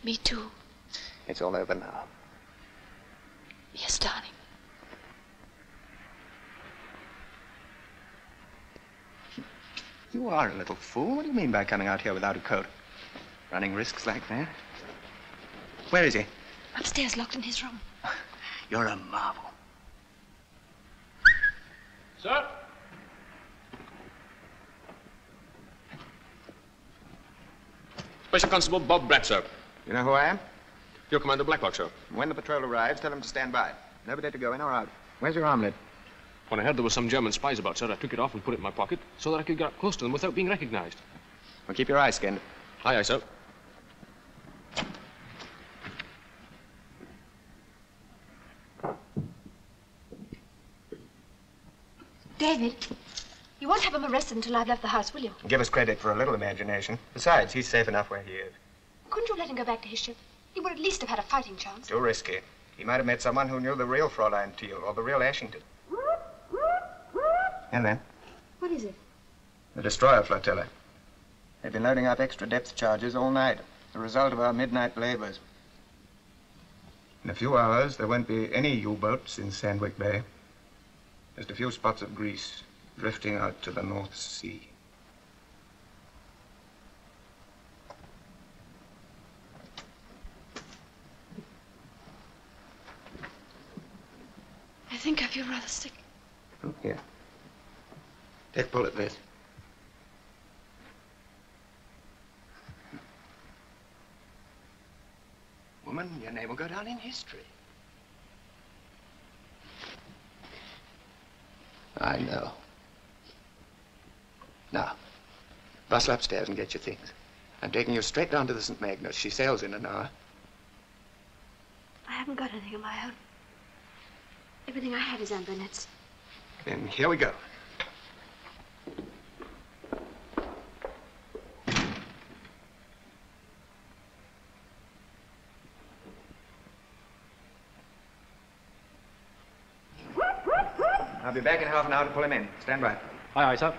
Me too. It's all over now. Yes, darling. You are a little fool. What do you mean by coming out here without a coat? Running risks like that? Where is he? Upstairs, locked in his room. You're a marvel. Sir? Special Constable Bob Bratt, sir. You know who I am? You're Commander Blacklock, sir. When the patrol arrives, tell them to stand by. Nobody to go in or out. Where's your armlet? When I heard there were some German spies about, sir, I took it off and put it in my pocket so that I could get up close to them without being recognized. Well, keep your eyes skinned. Aye, aye, sir. David, you won't have him arrested until I've left the house, will you? Give us credit for a little imagination. Besides, he's safe enough where he is. Couldn't you let him go back to his ship? He would at least have had a fighting chance. Too risky. He might have met someone who knew the real Fräulein Teal or the real Ashington. And then? What is it? The destroyer flotilla. They've been loading up extra depth charges all night. The result of our midnight labors. In a few hours, there won't be any U-boats in Sandwich Bay. Just a few spots of grease drifting out to the North Sea. I think I feel rather sick. Oh, here. Take a pull at this. Woman, your name will go down in history. I know. Now, bustle upstairs and get your things. I'm taking you straight down to the St. Magnus. She sails in an hour. I haven't got anything of my own. Everything I have is Anne Burnett's. Then here we go. I'll be back in half an hour to pull him in. Stand by. Aye, aye, sir.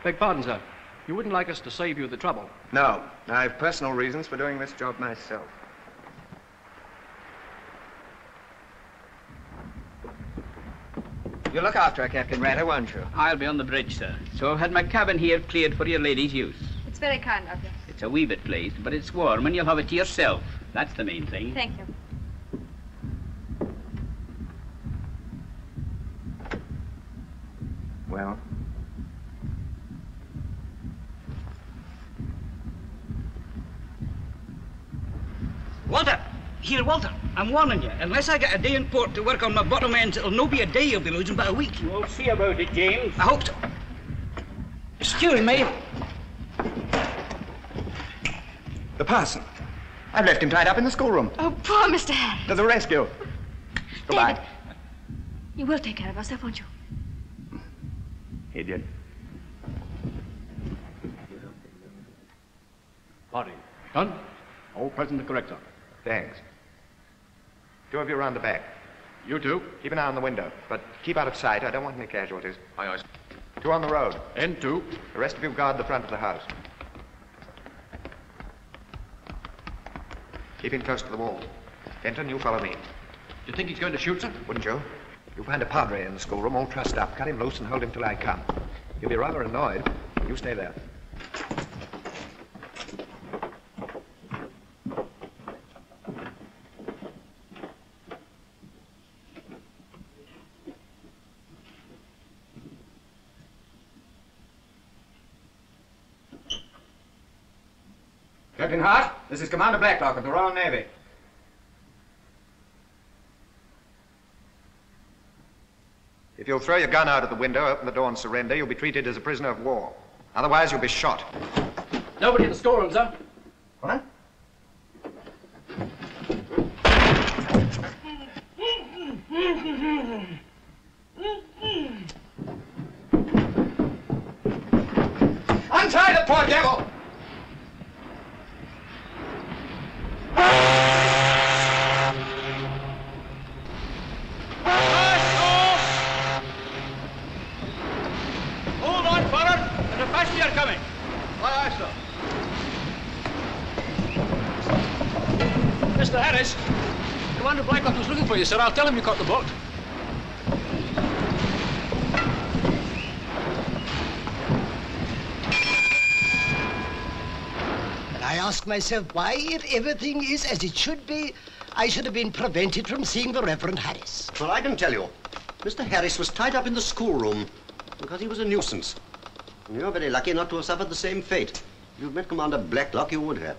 Beg pardon, sir. You wouldn't like us to save you the trouble? No. I've personal reasons for doing this job myself. You'll look after her, Captain Ratter, won't you? I'll be on the bridge, sir. So I've had my cabin here cleared for your lady's use. It's very kind of you. It's a wee bit pleased, but it's warm and you'll have it to yourself. That's the main thing. Thank you. Well? Walter! Here, Walter, I'm warning you. Unless I get a day in port to work on my bottom ends, it'll no be a day you'll be losing, but a week. We'll see about it, James. I hope so. Excuse me. The parson. I've left him tied up in the schoolroom. Oh, poor Mr. Harris. To the rescue. Goodbye. David, you will take care of yourself, won't you? Idiot. Party. Done? All present to correct, sir. Thanks. Two of you around the back. You two. Keep an eye on the window, but keep out of sight. I don't want any casualties. Aye, aye. Two on the road. And two. The rest of you guard the front of the house. Keep in close to the wall. Fenton, you follow me. Do you think he's going to shoot, sir? Wouldn't you? You find a padre in the schoolroom, all trussed up. Cut him loose and hold him till I come. He'll be rather annoyed. You stay there. Captain Hart, this is Commander Blacklock of the Royal Navy. If you'll throw your gun out of the window, open the door and surrender, you'll be treated as a prisoner of war. Otherwise, you'll be shot. Nobody in the storeroom, sir. What? Untie the poor devil! Hold on, forward. There's a passenger coming. Aye, aye, sir. Mr. Harris, Commander Blacklock was looking for you, sir. I'll tell him you caught the boat. And I ask myself why, if everything is as it should be, I should have been prevented from seeing the Reverend Harris. Well, I can tell you. Mr. Harris was tied up in the schoolroom because he was a nuisance. And you're very lucky not to have suffered the same fate. If you'd met Commander Blacklock, you would have.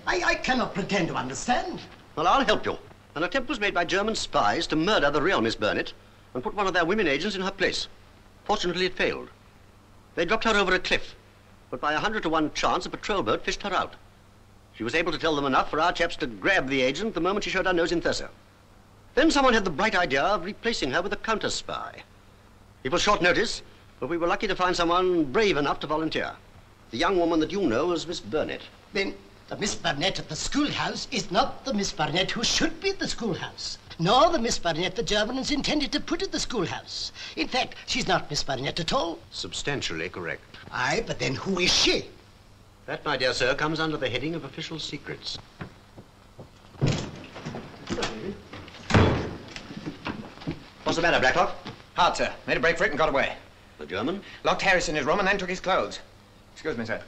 I cannot pretend to understand. Well, I'll help you. An attempt was made by German spies to murder the real Miss Burnett and put one of their women agents in her place. Fortunately, it failed. They dropped her over a cliff, but by 100-to-1 chance, a patrol boat fished her out. She was able to tell them enough for our chaps to grab the agent the moment she showed her nose in Thurso. Then someone had the bright idea of replacing her with a counter-spy. It was short notice, but we were lucky to find someone brave enough to volunteer. The young woman that you know is Miss Burnett. Then the Miss Burnett at the schoolhouse is not the Miss Burnett who should be at the schoolhouse, nor the Miss Burnett the Germans intended to put at the schoolhouse. In fact, she's not Miss Burnett at all. Substantially correct. Aye, but then who is she? That, my dear sir, comes under the heading of official secrets. What's the matter, Blacklock? Hard, sir. Made a break for it and got away. The German? Locked Harris in his room and then took his clothes. Excuse me, sir.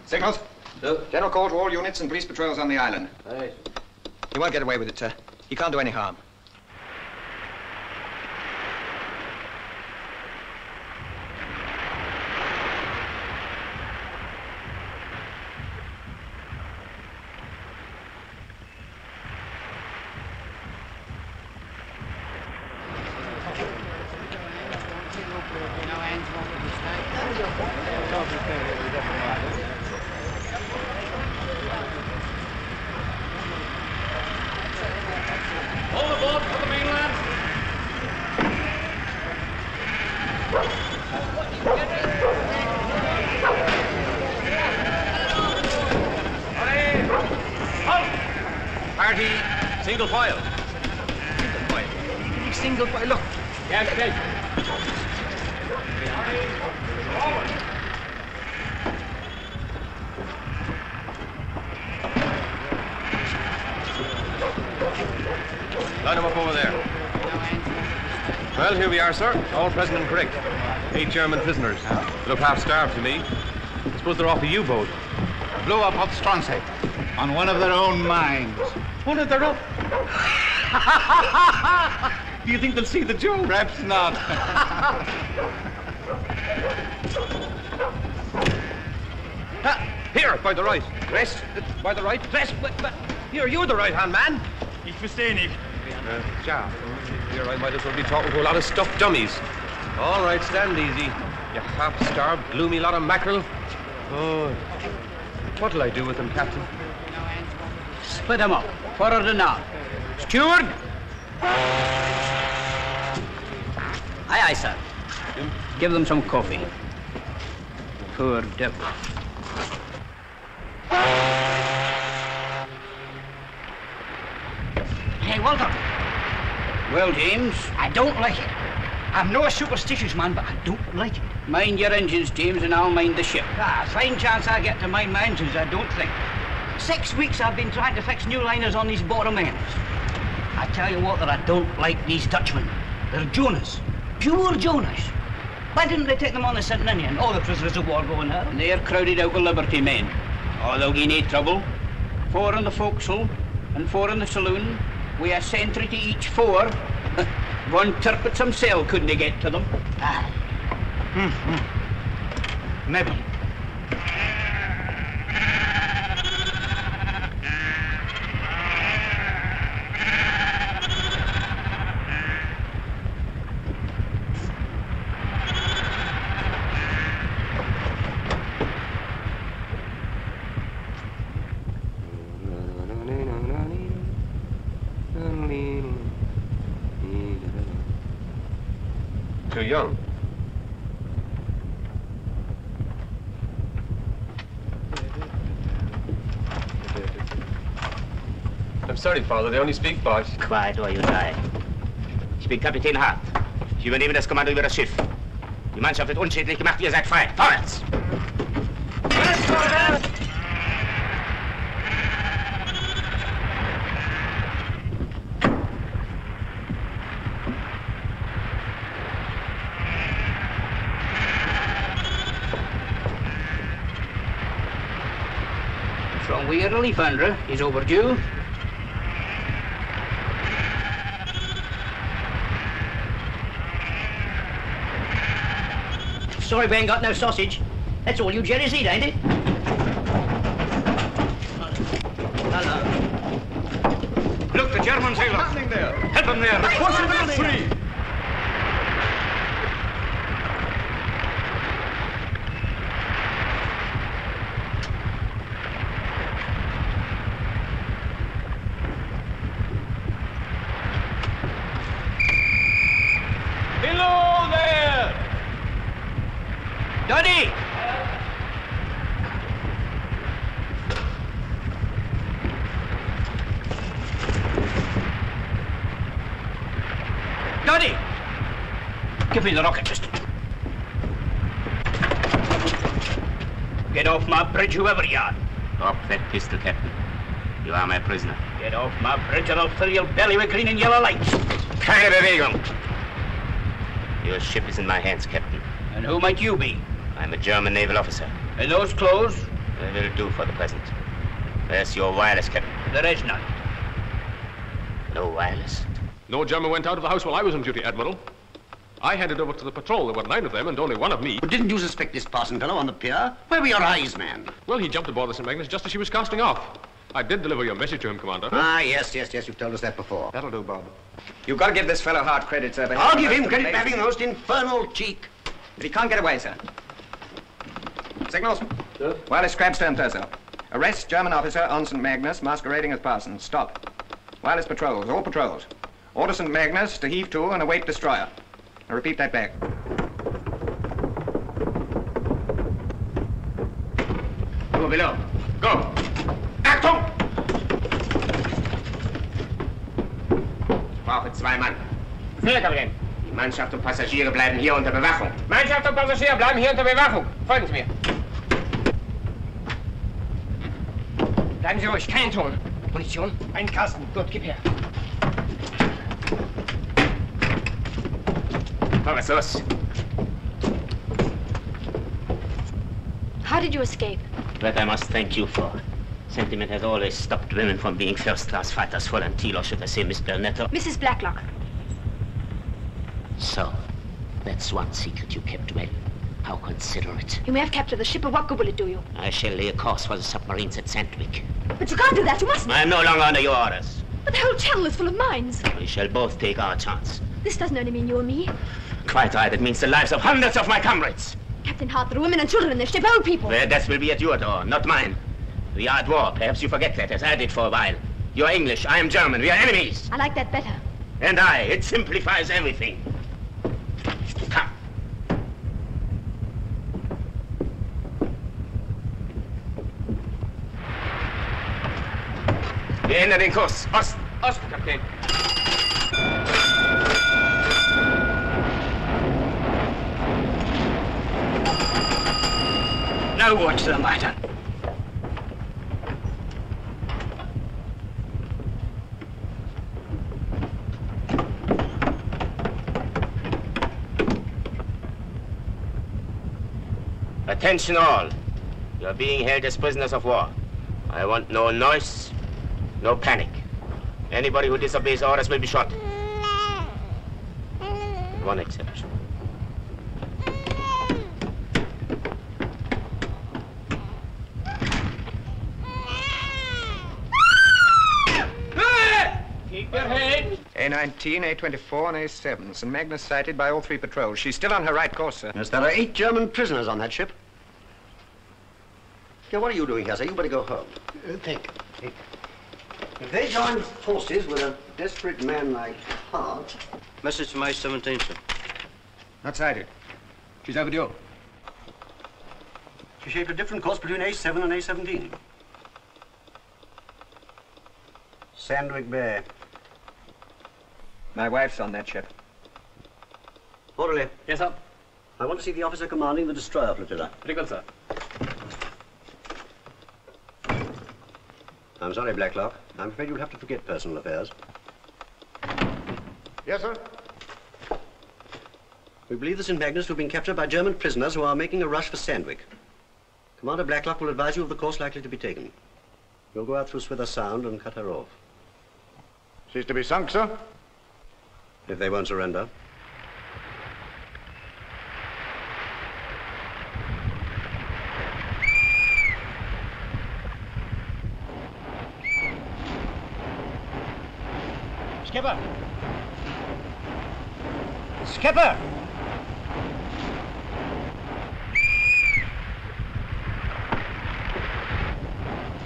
Signals? Sir. General call to all units and police patrols on the island. Aye. He won't get away with it, sir. He can't do any harm. Single file. Single file, look. Yes, yes. Line them up over there. Well, here we are, sir. All present and correct. 8 German prisoners. They look half starved to me. I suppose they're off the U-boat. Blew up off Stronsay on one of their own mines. One of their own? Do you think they'll see the joke? Perhaps not. Here, by the right. Rest. By the right. Rest. Here, you're the right-hand man. Ich verstehe nicht. Ja. Here, I might as well be talking to a lot of stuffed dummies. All right, stand easy. You half-starved, gloomy lot of mackerel. Oh, what'll I do with them, Captain? Split them up, forward and aft. Steward! Aye, aye, sir. Give them some coffee. Poor devil. Hey, Walter. Well, James, I don't like it. I'm no superstitious man, but I don't like it. Mind your engines, James, and I'll mind the ship. Fine chance I get to mind my engines, I don't think. 6 weeks I've been trying to fix new liners on these bottom ends. I tell you, Walter, I don't like these Dutchmen. They're Jonas. Pure Jonas. Why didn't they take them on the St. Ninian? All the prisoners of war going there. They're crowded out with Liberty men. Oh, they'll give no trouble. 4 in the forecastle and 4 in the saloon. We a sentry to each 4. One turpits himself couldn't get to them. Aye. Maybe. Too young. I'm sorry, Father, they only speak Bosch. Quiet or you die. Ich bin Kapitän Hart. Ich übernehme das Kommando über das Schiff. Die Mannschaft wird unschädlich gemacht, ihr seid frei. Vorwärts! From where the Leafander is overdue. Sorry we ain't got no sausage. That's all you Jerry's eat, ain't it? Look, the German sailors. What's happening there? Help them there. Push them free. Below there! Doddy! Doddy! Give me the rocket pistol. Get off my bridge, whoever you are. Drop that pistol, Captain. You are my prisoner. Get off my bridge or I'll fill your belly with green and yellow lights. Keine Bewegung. Your ship is in my hands, Captain. And who might you be? I'm a German naval officer. In those clothes? They will do for the present. Where's your wireless, Captain? There is none. No wireless? No German went out of the house while I was on duty, Admiral. I handed over to the patrol. There were 9 of them and only 1 of me. But didn't you suspect this parson fellow on the pier? Where were your eyes, man? Well, he jumped aboard the St. Magnus just as she was casting off. I did deliver your message to him, Commander. Ah, yes, you've told us that before. That'll do, Bob. You've got to give this fellow Hart credit, sir. But I'll give him credit for having the most infernal cheek. But he can't get away, sir. Signals. Yes. Wireless Crabstern Thurso. Arrest German officer on St. Magnus masquerading as parson. Stop. Wireless patrols, all patrols. Order St. Magnus to heave to and await destroyer. Now repeat that back. Go below. Go. Achtung! Ich brauche 2 Mann. Sehr, Kapitän. Die Mannschaft und Passagiere bleiben hier unter Bewachung. Mannschaft und Passagier bleiben hier unter Bewachung. Folgen Sie mir. Bleiben Sie ruhig, kein Ton. Munition? Ein Kasten. Gut, gib her. Was los? How did you escape? That I must thank you for. Sentiment has always stopped women from being first-class fighters. For until, or should I say, Miss Burnett? Mrs. Blacklock. So, that's one secret you kept well. How considerate. You may have captured the ship, but what good will it do you? I shall lay a course for the submarines at Sandwich. But you can't do that, you mustn't. I am no longer under your orders. But the whole channel is full of mines. We shall both take our chance. This doesn't only mean you and me. Quite right. It means the lives of hundreds of my comrades. Captain Hart, there are women and children in this ship, old people. Their death will be at your door, not mine. We are at war. Perhaps you forget that, as I did for a while. You are English, I am German. We are enemies. I like that better. And I. It simplifies everything. Come. Wir ändern den Kurs. Osten. Osten, Kapitän. Now what's the matter? Attention all. You are being held as prisoners of war. I want no noise, no panic. Anybody who disobeys orders will be shot. With one exception. Keep your head. A19, A24, and A7. St. Magnus sighted by all 3 patrols. She's still on her right course, sir. Yes, there are 8 German prisoners on that ship. Now, what are you doing here, sir? You better go home. Think. If they join forces with a desperate man like Hart... Message from A17, sir. Not sighted. She's overdue. She shaped a different course between A7 and A17. Sandwich Bay. My wife's on that ship. Orderly. Yes, sir. I want to see the officer commanding the destroyer flotilla. Very good, sir. I'm sorry, Blacklock. I'm afraid you'll have to forget personal affairs. Yes, sir? We believe the St. Magnus to have been captured by German prisoners who are making a rush for Sandwich. Commander Blacklock will advise you of the course likely to be taken. You'll go out through Swither Sound and cut her off. She's to be sunk, sir? If they won't surrender. Skipper! Skipper!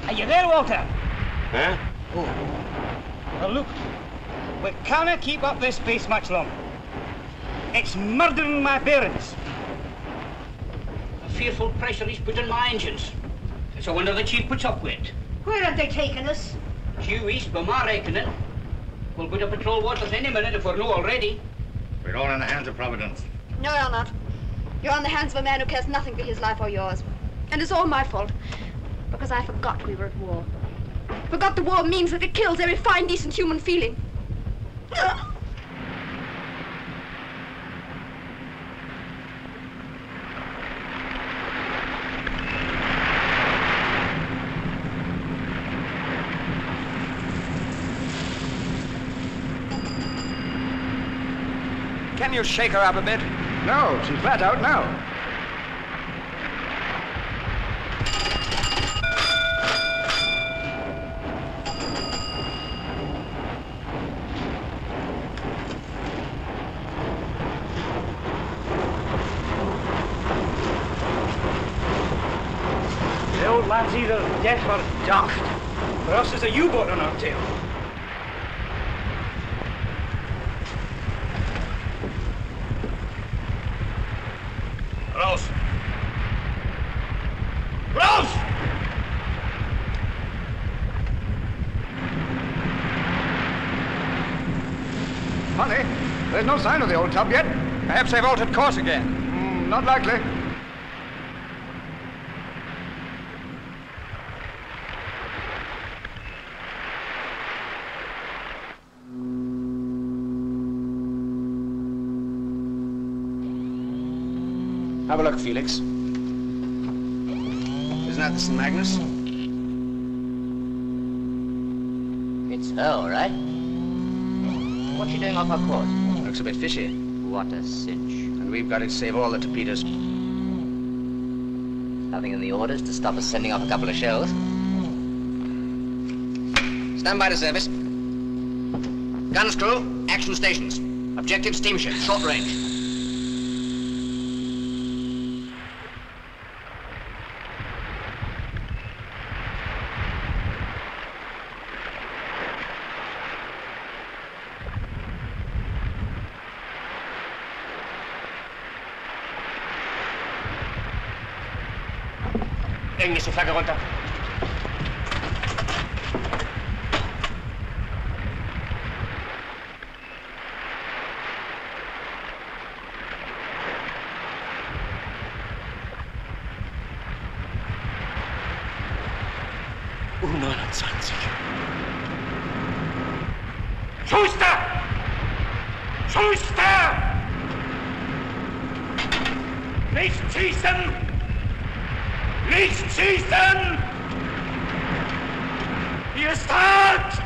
Are you there, Walter? Huh? Oh. Well, look. We cannot keep up this pace much longer. It's murdering my parents. A fearful pressure he's put on my engines. It's a wonder the chief puts up with it. Where have they taken us? Due east, by my reckoning. We'll put up patrol waters any minute if we're not already. We're all in the hands of Providence. No, you're not. You're in the hands of a man who cares nothing for his life or yours. And it's all my fault. Because I forgot we were at war. Forgot the war means that it kills every fine, decent human feeling. Can you shake her up a bit? No, she's flat out now. The old lad's either deaf or daft. For us, there's a U-boat on our tail. Raus! Raus! Funny, there's no sign of the old tub yet. Perhaps they've altered course again. Not likely. Have a look, Felix. Isn't that the St. Magnus? It's her, all right. What's she doing off our course? Looks a bit fishy. What a cinch. And we've got to save all the torpedoes. Nothing in the orders to stop us sending off a couple of shells. Stand by to service. Guns crew, action stations. Objective steamship, short range. Englische Flagge runter. U-29. Schuster! Schuster! Nicht schießen! Nicht schießen! Hier ist hart!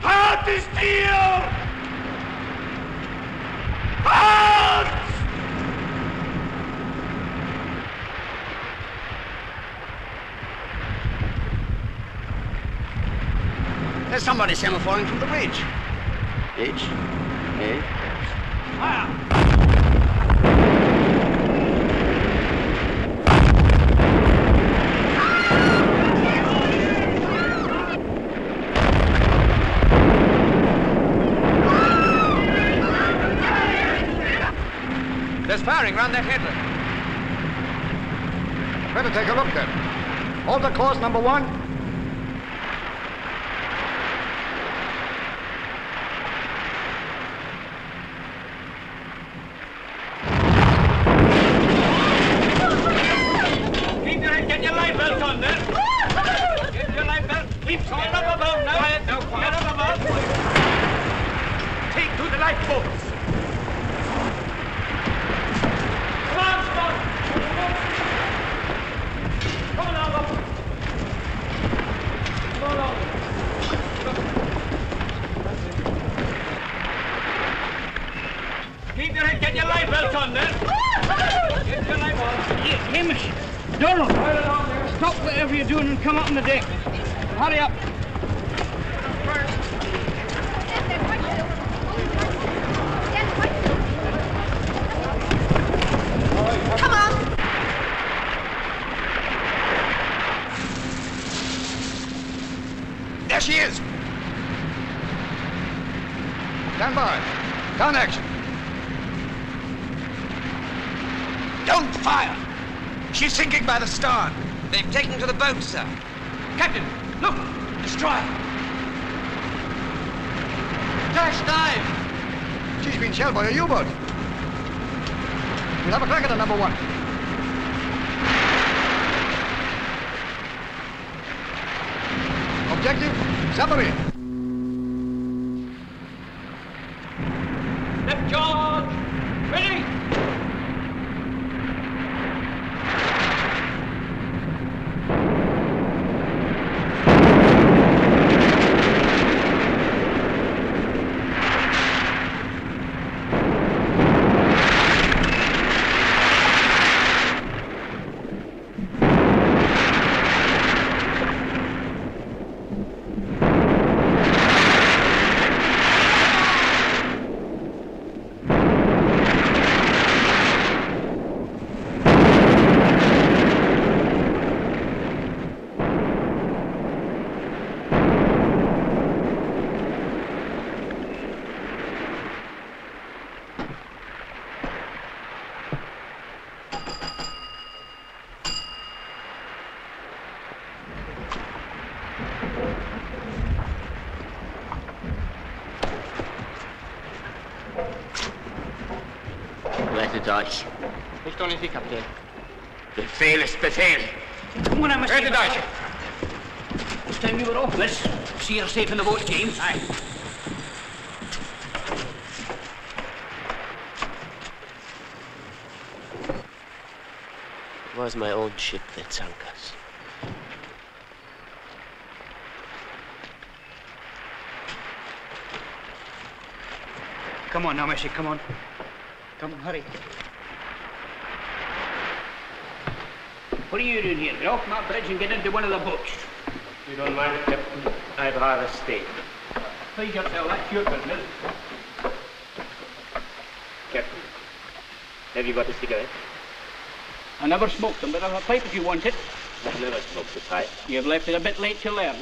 Hart ist hier! Hart! There's somebody semaphoring from the bridge. Bridge? Eh? Fire! There's firing round that headland. Better take a look then. Alter course, number 1. Keep your head, get your life belt on there. Get your life belt. Keep get up above now. Quiet now, quiet. Get up above. Take to the lifeboats. Come on, stop. Come on, Alva. Come on, Alva. Keep your head, get your life belt on there. Get your life on. Here, Hamish. Donald, stop whatever you're doing and come up on the deck. Hurry up. Come on! There she is! Stand by. Gun action. Don't fire! She's sinking by the stern. They've taken to the boat, sir. Captain, look! Destroyer! Dash dive! She's been shelled by a U-boat. We'll have a crack at her, number 1. Objective, submarine. Left charge! Ready! Rettet euch. Nicht ohne Sie, Kapitän. Befehl ist Befehl. Come on, I must Rettet euch. It's time you were off, miss. See her safe in the boat, James. Aye. It was my own ship that sunk us. Come on now, Missy, come on. Come on, hurry. What are you doing here? Get off my bridge and get into one of the boats. You don't mind, Captain? I'd rather stay. Please yourself, that's your business. Captain, have you got a cigarette? I never smoked them, but I've a pipe if you want it. I've never smoked a pipe. You've left it a bit late to learn.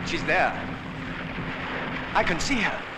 She's there. I can see her.